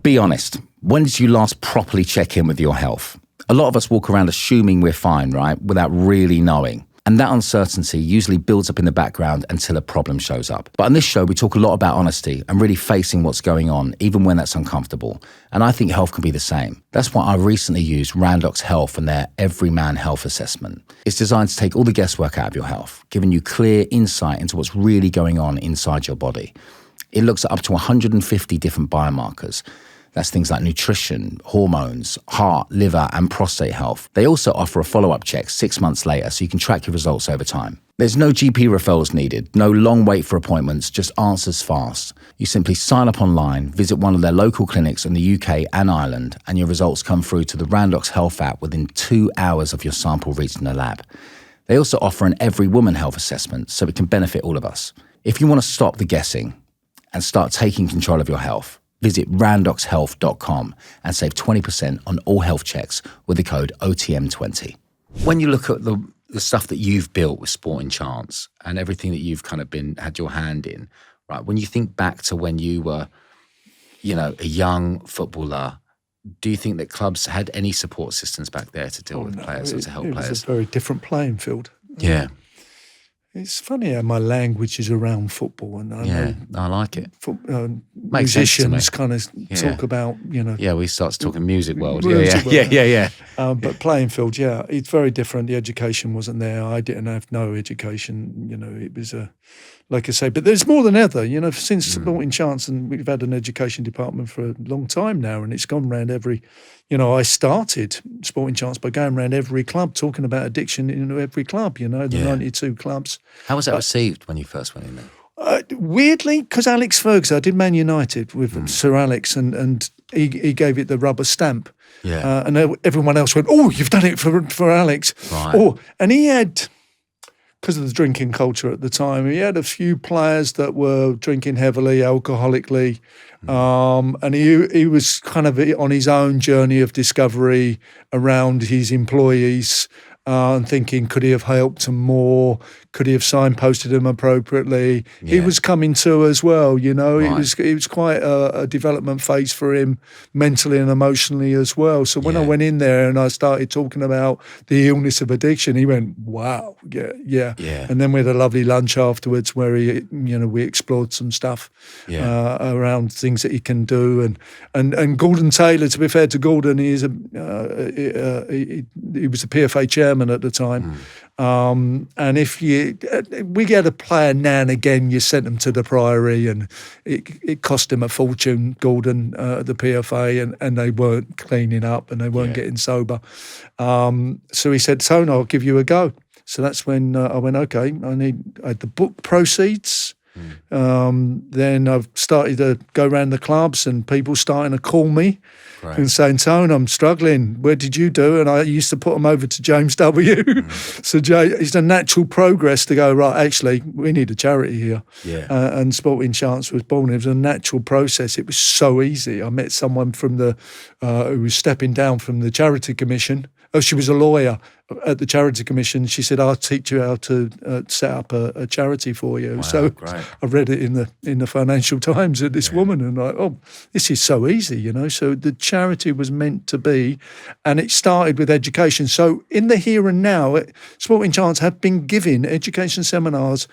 Be honest. When did you last properly check in with your health? A lot of us walk around assuming we're fine, right? Without really knowing. And that uncertainty usually builds up in the background until a problem shows up. But on this show, we talk a lot about honesty and really facing what's going on, even when that's uncomfortable. And I think health can be the same. That's why I recently used Randox Health and their Everyman Health Assessment. It's designed to take all the guesswork out of your health, giving you clear insight into what's really going on inside your body. It looks at up to 150 different biomarkers. That's things like nutrition, hormones, heart, liver, and prostate health. They also offer a follow-up check 6 months later, so you can track your results over time. There's no GP referrals needed, no long wait for appointments, just answers fast. You simply sign up online, visit one of their local clinics in the UK and Ireland, and your results come through to the Randox Health app within 2 hours of your sample reaching the lab. They also offer an Every Woman Health Assessment, so it can benefit all of us. If you want to stop the guessing and start taking control of your health, visit randoxhealth.com and save 20% on all health checks with the code OTM20. When you look at the stuff that you've built with Sporting Chance and everything that you've kind of had your hand in, right? When you think back to when you were, you know, a young footballer, do you think that clubs had any support systems back there to deal with players or to help players? It was a very different playing field. Yeah. It's funny how my language is around football, and I like it. Musicians kind of talk about, you know. Yeah, we start talking music world. Yeah. But playing field, it's very different. The education wasn't there. I didn't have no education. You know, it was like I say, but there's more than ever. You know, since Sporting Chance, and we've had an education department for a long time now, and it's gone around every. You know, I started Sporting Chance by going around every club, talking about addiction in every club, you know, the 92 clubs. How was that received when you first went in there? Weirdly, because Alex Ferguson, I did Man United with Sir Alex, and he gave it the rubber stamp. Yeah. And everyone else went, "Oh, you've done it for Alex." Right. Oh, and he had, because of the drinking culture at the time, he had a few players that were drinking heavily, alcoholically. And he was kind of on his own journey of discovery around his employees and thinking, could he have helped them more? Could he have signposted him appropriately? He Yeah. was coming to as well, you know. Right. It was quite a development phase for him mentally and emotionally as well. So when I Yeah. went in there and I started talking about the illness of addiction, he went, "Wow, yeah." Yeah. And then we had a lovely lunch afterwards where we explored some stuff around things that he can do. And Gordon Taylor, to be fair to Gordon, he was a PFA chairman at the time. And if we get a player now and again, you sent them to the Priory, and it cost him a fortune, Gordon, the PFA, and they weren't cleaning up and they weren't getting sober. So he said, "Tone, I'll give you a go." So that's when I went, okay, I had the book proceeds. Then I've started to go around the clubs and people starting to call me and saying, "Tone, I'm struggling. Where did you do?" And I used to put them over to James W. So it's a natural progress to go, right, actually, we need a charity here. Yeah. And Sporting Chance was born. It was a natural process. It was so easy. I met someone from who was stepping down from the Charity Commission. Oh, she was a lawyer at the Charity Commission. She said, "I'll teach you how to set up a charity for you." Wow, so great. I read it in the Financial Times of this woman, and like, oh, this is so easy, you know. So the charity was meant to be, and it started with education. So in the here and now, Sporting Chance have been giving education seminars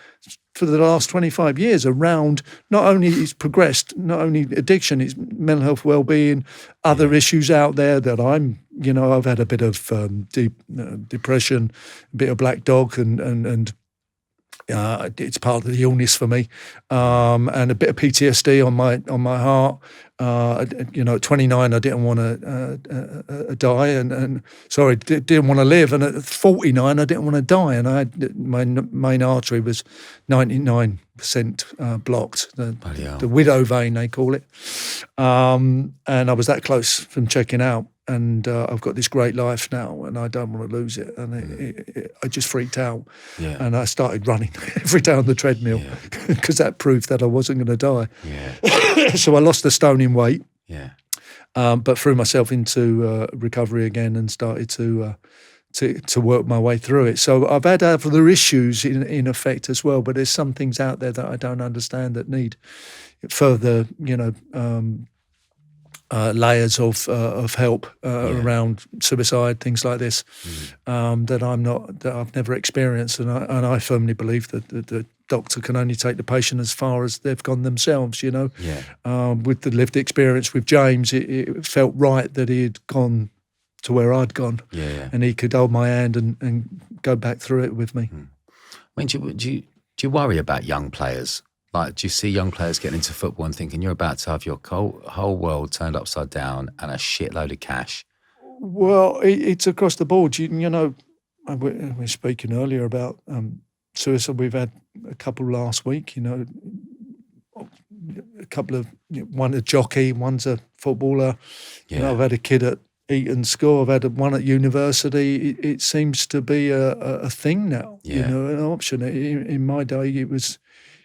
for the last 25 years around not only it's progressed, not only addiction, it's mental health, well-being, other issues out there that I've had a bit of depression, a bit of black dog, and it's part of the illness for me, and a bit of PTSD on my heart. At 29, I didn't want to die, didn't want to live. And at 49, I didn't want to die. And I had my main artery was 99% blocked, the widow vein, they call it. And I was that close from checking out. And I've got this great life now, and I don't want to lose it. And I just freaked out, and I started running every day on the treadmill because that proved that I wasn't going to die. Yeah. So I lost a stone in weight, but threw myself into recovery again and started to work my way through it. So I've had other issues in effect as well, but there's some things out there that I don't understand that need further, layers of help around suicide, things like this, that I've never experienced, and I firmly believe that the doctor can only take the patient as far as they've gone themselves. With the lived experience with James, it felt right that he had gone to where I'd gone, and he could hold my hand and go back through it with me. I mean, do you worry about young players? Like, do you see young players getting into football and thinking you're about to have your whole world turned upside down and a shitload of cash? Well, it's across the board. We were speaking earlier about suicide. We've had a couple last week, a couple of, one a jockey, one's a footballer. I've had a kid at Eton School. I've had one at university. It seems to be a thing now, an option. In my day, it was...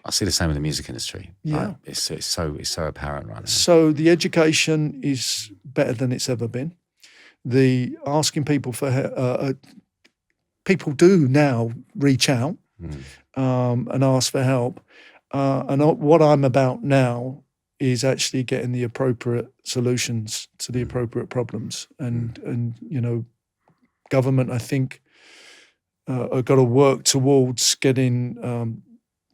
I see the same in the music industry. Yeah. Like, it's so apparent right now. So the education is better than it's ever been. The asking people for people do now reach out and ask for help. And what I'm about now is actually getting the appropriate solutions to the appropriate problems. And government, I think, have got to work towards getting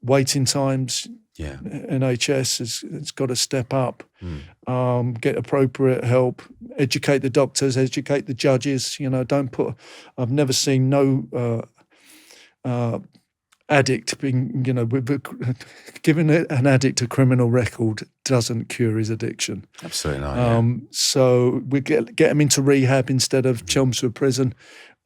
waiting times. NHS has got to step up, get appropriate help, educate the doctors, educate the judges. I've never seen no addict being, giving an addict a criminal record doesn't cure his addiction. Absolutely not. So we get them into rehab instead of Chelmsford prison.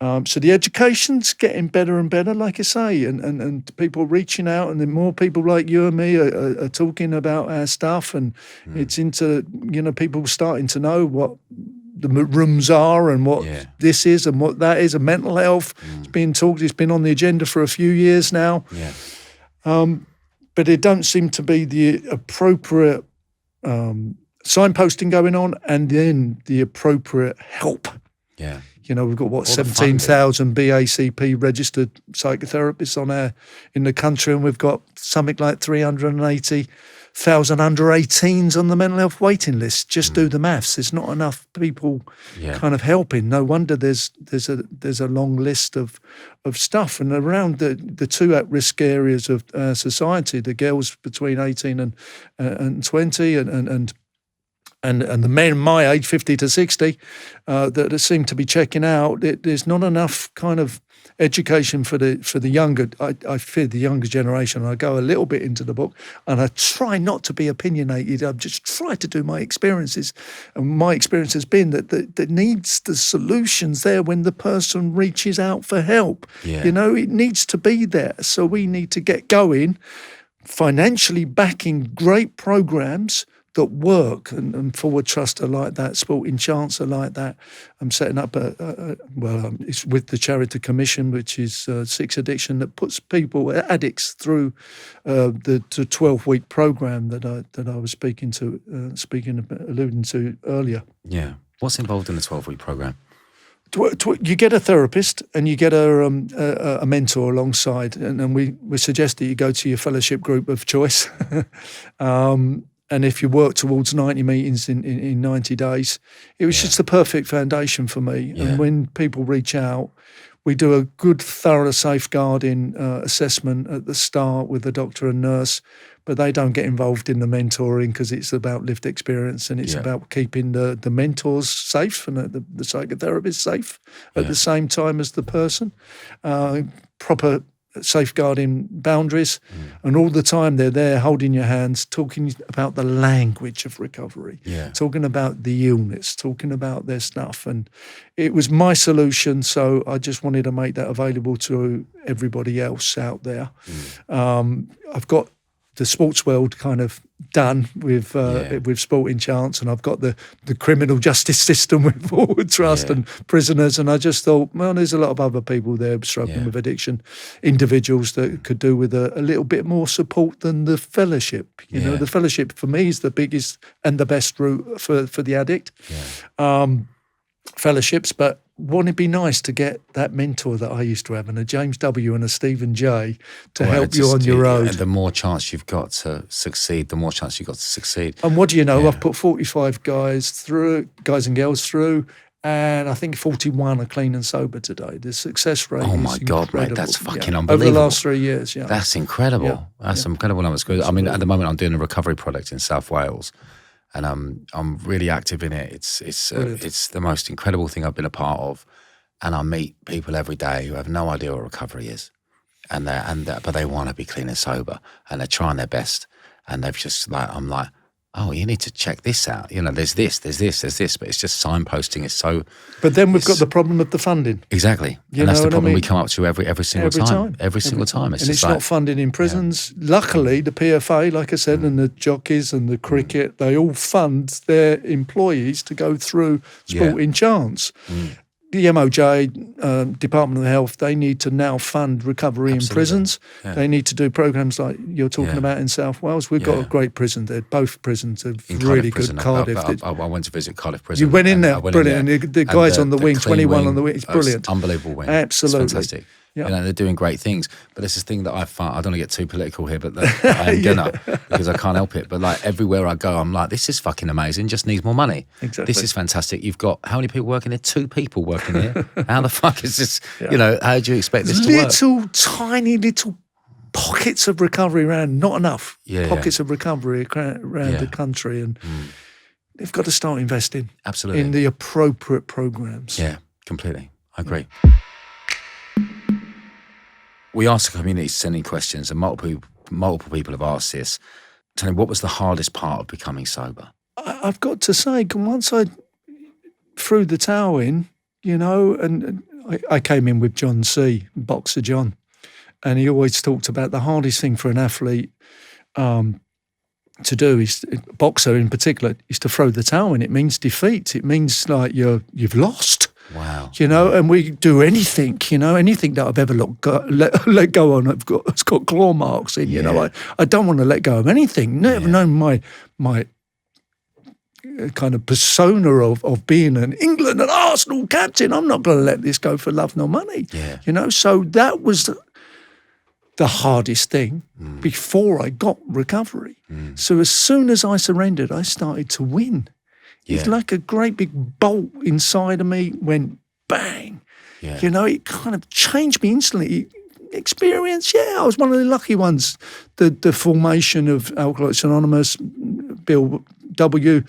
So the education's getting better and better, like I say, and people reaching out, and then more people like you and me are talking about our stuff, and it's into, people starting to know what the rooms are and what this is and what that is, and mental health. It's being talked, it's been on the agenda for a few years now. But there don't seem to be the appropriate signposting going on, and then the appropriate help. We've got, All the 17,000 BACP registered psychotherapists in the country, and we've got something like 380,000 under 18s on the mental health waiting list. Just do the maths. There's not enough people kind of helping. No wonder there's a long list of stuff. And around the two at-risk areas of society, the girls between 18 and 20 and the men my age, 50 to 60, that seem to be checking out, there's not enough kind of education for the younger. I fear the younger generation. I go a little bit into the book, and I try not to be opinionated. I just try to do my experiences, and my experience has been that needs the solutions there when the person reaches out for help. Yeah. It needs to be there. So we need to get going, financially backing great programs that work, and Forward Trust are like that, Sporting Chance are like that. I'm setting up it's with the Charity Commission, which is Six Addiction, that puts addicts through the 12-week program that I was alluding to earlier. Yeah. What's involved in the 12-week program? You get a therapist and you get a mentor alongside, and we suggest that you go to your fellowship group of choice. And if you work towards 90 meetings in 90 days, it was just the perfect foundation for me. Yeah. And when people reach out, we do a good, thorough safeguarding assessment at the start with the doctor and nurse, but they don't get involved in the mentoring because it's about lived experience, and it's about keeping the mentors safe and the psychotherapist safe at the same time as the person. Proper safeguarding boundaries, and all the time they're there holding your hands, talking about the language of recovery, talking about the illness, talking about their stuff. And it was my solution, so I just wanted to make that available to everybody else out there. I've got the sports world kind of done with Sporting Chance, and I've got the criminal justice system with Forward Trust and prisoners, and I just thought, well, there's a lot of other people there struggling with addiction, individuals that could do with a little bit more support than the fellowship. The fellowship for me is the biggest and the best route for the addict. Fellowships, but wouldn't it be nice to get that mentor that I used to have, and a James W. and a Stephen J. to help you on your road? The more chance you've got to succeed, the more chance you've got to succeed. And what do you know? I've put 45 guys and girls through, and I think 41 are clean and sober today. The success rate Oh my is God, incredible. mate, that's fucking unbelievable. Over the last 3 years, That's incredible. That's incredible numbers. I mean, at the moment I'm doing a recovery project in South Wales, and I'm really active in it. It's the most incredible thing I've been a part of. And I meet people every day who have no idea what recovery is, but they want to be clean and sober, and they're trying their best, and they've just I'm like, oh, you need to check this out. There's this, but it's just signposting is so. But then we've got the problem of the funding. Exactly, and that's the problem we come up to every single time. Every single time. It's not funded in prisons. Luckily, the PFA, like I said, and the jockeys and the cricket, they all fund their employees to go through Sporting Chance. The MOJ, Department of Health, they need to now fund recovery in prisons. They need to do programs like you're talking about in South Wales. We've got a great prison there. Both prisons are really good. Cardiff. I went to visit Cardiff Prison. You went in there, brilliant. And the guys on the wing, 21 on the wing, it's brilliant. Unbelievable wing. Absolutely. It's fantastic. They're doing great things. But there's this thing that I find, I don't want to get too political here, but I am gonna, because I can't help it. But everywhere I go, I'm like, this is fucking amazing, just needs more money. Exactly. This is fantastic. You've got, how many people working here? 2 people working here. How the fuck is this, how do you expect this to work? Tiny little pockets of recovery around, not enough pockets of recovery around the country. And they've got to start investing in the appropriate programs. Yeah, completely. I agree. We asked the community sending questions, and multiple people have asked this. Tell me, what was the hardest part of becoming sober? I've got to say, once I threw the towel in, and I came in with John C., Boxer John, and he always talked about the hardest thing for an athlete to do, boxer in particular, is to throw the towel in. It means defeat. It means like you've lost. Wow. And we do anything, anything that I've ever let go on, it's got claw marks in, I don't want to let go of anything. Never known my kind of persona of being an England and Arsenal captain. I'm not going to let this go for love nor money. Yeah. You know, so that was the hardest thing before I got recovery. So as soon as I surrendered, I started to win. It's like a great big bolt inside of me went bang. Yeah. You know, it kind of changed me instantly. Experience, I was one of the lucky ones. The formation of Alcoholics Anonymous, Bill W.,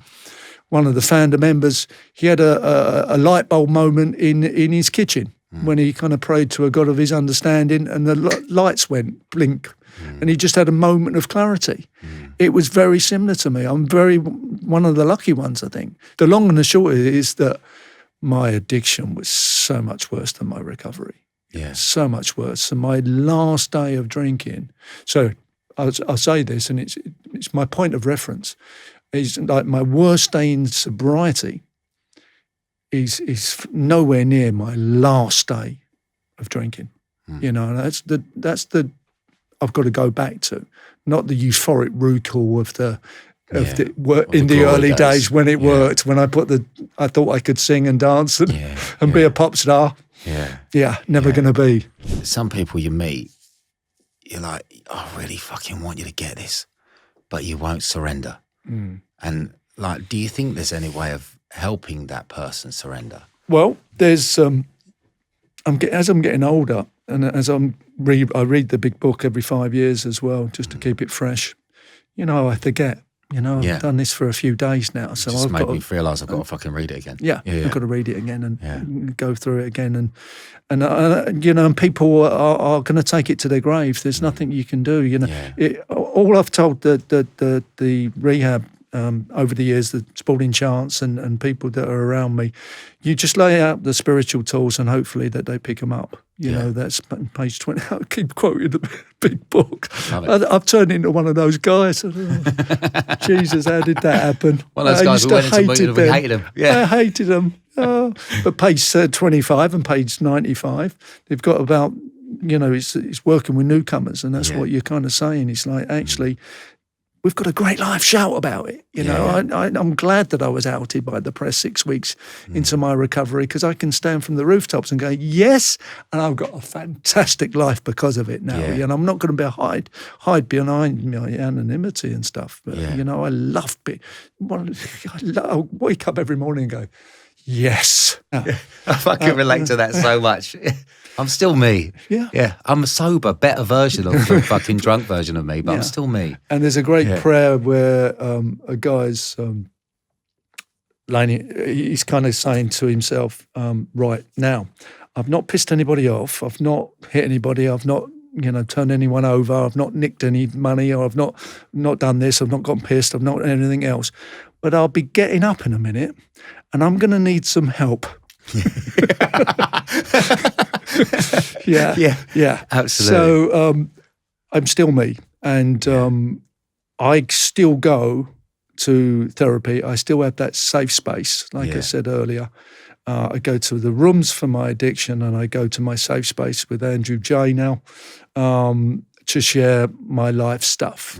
one of the founder members, he had a light bulb moment in his kitchen when he kind of prayed to a God of his understanding, and the lights went blink, and he just had a moment of clarity. It was very similar to me. I'm one of the lucky ones, I think. The long and the short is that my addiction was so much worse than my recovery. Yeah. So much worse. So my last day of drinking, so I'll say this, and it's my point of reference, is like my worst day in sobriety is nowhere near my last day of drinking. You know, and that's the I've got to go back to, not the euphoric recall of the early days when it worked, when I thought I could sing and dance and be a pop star. Yeah, never going to be. Some people you meet, you're like, I really fucking want you to get this, but you won't surrender. And like, do you think there's any way of helping that person surrender? Well, there's as I'm getting older, and as I read the big book every 5 years as well, just to keep it fresh. You know, I forget. You know, I've done this for a few days now, so Just I've made got me realise I've got to fucking read it again. I've got to read it again and go through it again, and you know, and people are going to take it to their grave. There's nothing you can do. You know, all I've told the rehab over the years, the sporting chants and people that are around me, you just lay out the spiritual tools and hopefully that they pick them up. You know, that's page 20. I keep quoting the big book. I've turned into one of those guys. Jesus, how did that happen? One of those guys who went into meeting and we hated them. I hated them. But page 25 and page 95, they've got about, you know, it's working with newcomers, and that's what you're kind of saying. It's like, actually, we've got a great life, shout about it. You know, I'm glad that I was outed by the press 6 weeks into my recovery, because I can stand from the rooftops and go, yes, and I've got a fantastic life because of it now. And I'm not going to hide behind my anonymity and stuff. But, you know, I love it. I wake up every morning and go, yes. I fucking relate to that so much. I'm still me. Yeah. I'm a sober, better version of the fucking drunk version of me, but I'm still me. And there's a great prayer where a guy's he's kind of saying to himself, right now, I've not pissed anybody off, I've not hit anybody, I've not, you know, turned anyone over, I've not nicked any money, or I've not done this, I've not gotten pissed, I've not done anything else. But I'll be getting up in a minute and I'm going to need some help. Yeah, absolutely. So I'm still me, and I still go to therapy. I still have that safe space, like I said earlier. I go to the rooms for my addiction, and I go to my safe space with Andrew J now to share my life stuff.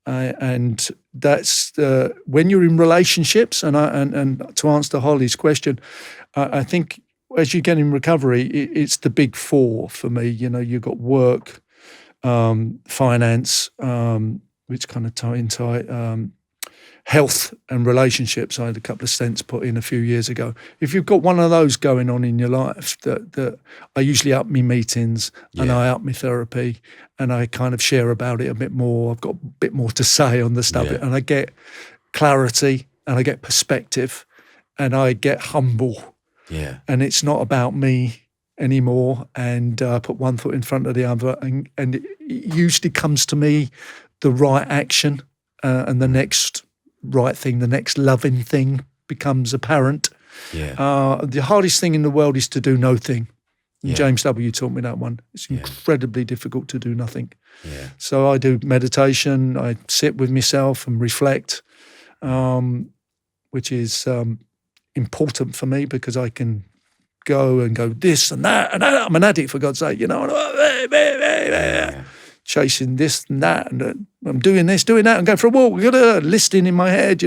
And that's when you're in relationships, and to answer Holly's question, I think as you get in recovery, it's the big four for me. You know, you've got work, finance, which kind of tie in health and relationships. I had a couple of stents put in a few years ago. If you've got one of those going on in your life, that I usually up my meetings and I up my therapy, and I kind of share about it a bit more. I've got a bit more to say on the stuff, and I get clarity, and I get perspective, and I get humble. Yeah. And it's not about me anymore, and I put one foot in front of the other, and it usually comes to me the right action, and the next right thing, the next loving thing becomes apparent. The hardest thing in the world is to do no thing. James W. taught me that one. It's incredibly difficult to do nothing. So I do meditation, I sit with myself and reflect, which is important for me, because I can go this and that, and I'm an addict, for God's sake, you know. chasing this and that, and I'm doing this, doing that, and going for a walk. I've got a listing in my head,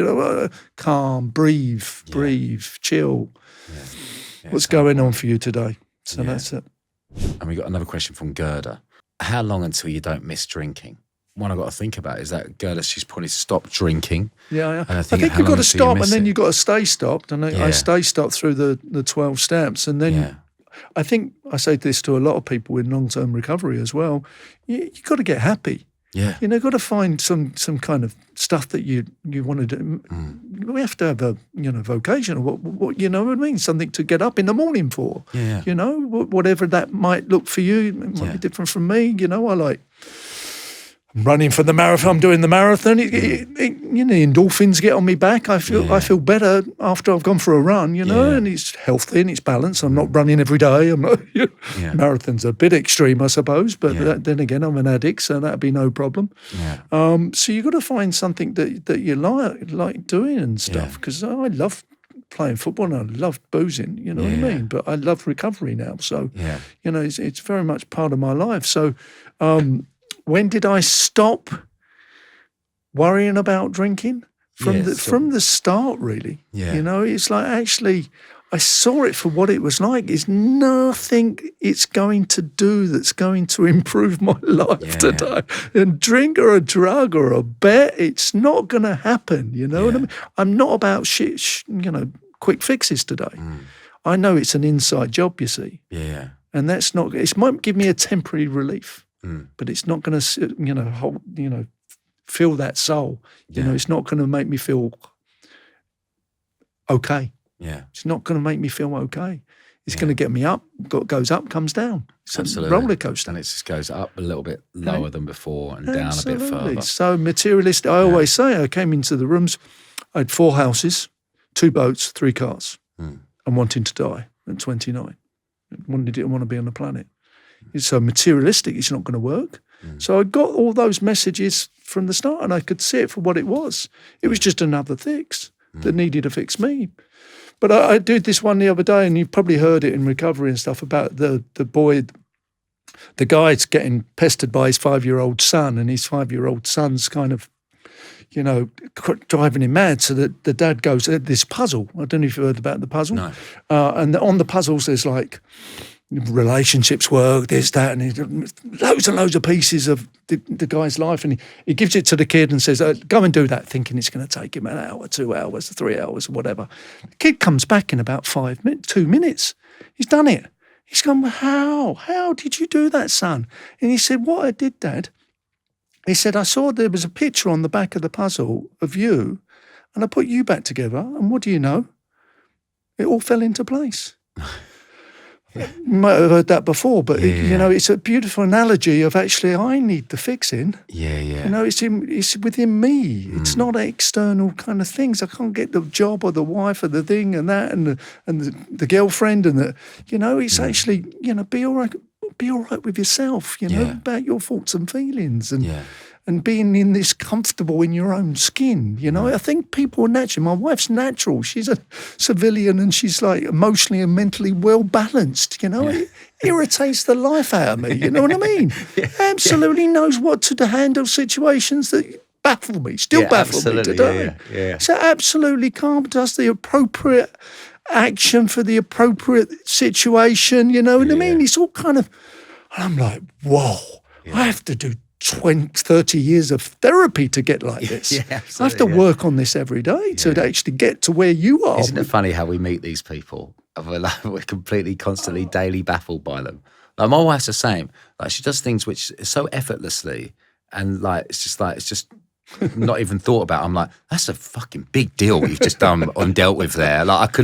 calm, breathe, chill. Yeah, What's going on for you today? So that's it. And we got another question from Gerda. How long until you don't miss drinking? One I've got to think about is that Gerda, she's probably stopped drinking. Yeah. And I think you've got to stop, and then you've got to stay stopped. And I stay stopped through the 12 steps. And then I think I say this to a lot of people in long-term recovery as well. You've got to get happy. Yeah. You've got to find some kind of stuff that you want to do. We have to have a vocation, or what you know what I mean? Something to get up in the morning for. Yeah. Whatever that might look for you, it might be different from me. I'm running for the marathon. I'm doing the marathon. Endorphins get on me back. I feel better after I've gone for a run. And it's healthy and it's balanced. I'm not running every day. I'm not. Marathons are a bit extreme, I suppose, but then again, I'm an addict, so that'd be no problem. Yeah. So you've got to find something that you like doing and stuff. Because I love playing football and I love boozing. You know what I mean? But I love recovery now. So it's very much part of my life. So. When did I stop worrying about drinking? From the start, really. Yeah. It's like, actually, I saw it for what it was like. It's nothing it's going to do that's going to improve my life today. And drink or a drug or a bet, it's not going to happen. You know what I mean? I'm not about quick fixes today. I know it's an inside job, you see. Yeah. And that's not. It might give me a temporary relief. But it's not going to, fill that soul. It's not going to make me feel okay. Yeah, it's not going to make me feel okay. It's going to get me up. Goes up, comes down. It's absolutely. A roller coaster. And it just goes up a little bit lower than before and down a bit further. So materialistic. I always say, I came into the rooms. I had 4 houses, 2 boats, 3 cars, and wanting to die at 29. Didn't want to be on the planet. It's so materialistic, it's not going to work. So I got all those messages from the start, and I could see it for what it was. It was just another fix that needed to fix me. But I did this one the other day, and you've probably heard it in recovery and stuff, about the boy, the guy's getting pestered by his 5-year-old son, and his 5-year-old son's kind of, driving him mad. So that the dad goes, this puzzle. I don't know if you heard about the puzzle. No. And on the puzzles, there's like relationships work, this, that, and loads and loads of pieces of the guy's life. And he gives it to the kid and says, go and do that, thinking it's going to take him an hour, 2 hours, 3 hours, whatever. The kid comes back in about 2 minutes. He's done it. He's gone, how? How did you do that, son? And he said, what I did, Dad, he said, I saw there was a picture on the back of the puzzle of you, and I put you back together, and what do you know? It all fell into place. You might have heard that before, but it's a beautiful analogy of actually I need the fixing. Yeah. It's within me. It's not external kind of things. I can't get the job or the wife or the thing and that and the girlfriend and the it's actually be all right with yourself. About your thoughts and feelings and being in this comfortable in your own skin. I think people are natural. My wife's natural. She's a civilian and she's like emotionally and mentally well balanced. It irritates the life out of me. You know what I mean? Absolutely knows what to handle situations that baffle me, still baffle me today. So absolutely calm, does the appropriate action for the appropriate situation. You know what I mean? It's all kind of, and I'm like, whoa, I have to do 30 years of therapy to get like this. I have to work on this every day to actually get to where you are. Isn't it funny how we meet these people? We're completely, constantly, daily baffled by them. Like my wife's the same. Like she does things which is so effortlessly, and it's just not even thought about. I'm like, that's a fucking big deal you've just done and dealt with there. Like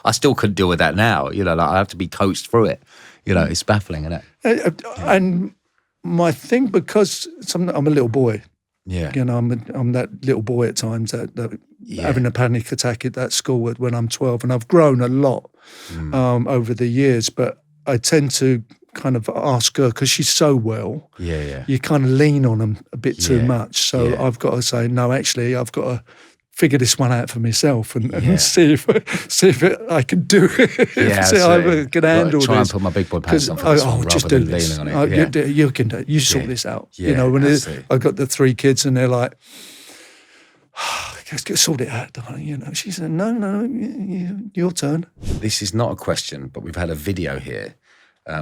I still couldn't deal with that now. I have to be coached through it. It's baffling, isn't it? And my thing, because I'm a little boy. Yeah. I'm that little boy at times that having a panic attack at that school when I'm 12, and I've grown a lot over the years, but I tend to kind of ask her, because she's so well, you kind of lean on them a bit too much. So I've got to say, no, actually, I've got to figure this one out for myself and Yeah. see if I can do it. Yeah, see how I can handle this. Try and put my big boy pants on for this one, just rather do than this. leaning on it. You can do it. You sort Yeah. this out. Yeah, when absolutely. I've got the 3 kids and they're like, let's sort it out, darling. She said, no, your turn. This is not a question, but we've had a video here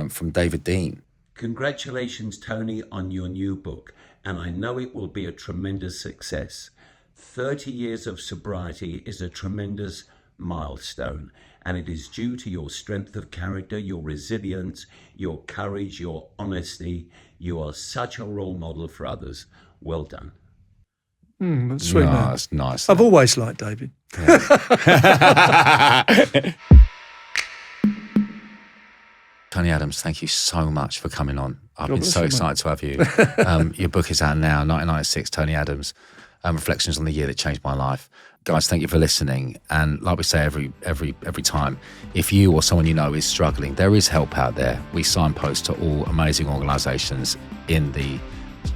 from David Dean. Congratulations, Tony, on your new book, and I know it will be a tremendous success. 30 years of sobriety is a tremendous milestone, and it is due to your strength of character, your resilience, your courage, your honesty. You are such a role model for others. Well done. That's sweet, man. That's nice. I've always liked David. Tony Adams, thank you so much for coming on. I've been bless so you, excited to have you. Your book is out now, 1996, Tony Adams, Reflections on the Year That Changed My Life. Guys, thank you for listening. And like we say every time, if you or someone you know is struggling, there is help out there. We signpost to all amazing organisations in the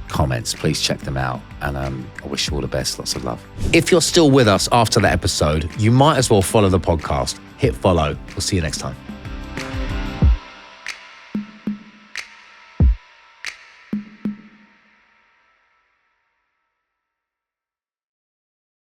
comments. Please check them out. And I wish you all the best. Lots of love. If you're still with us after that episode, you might as well follow the podcast. Hit follow. We'll see you next time.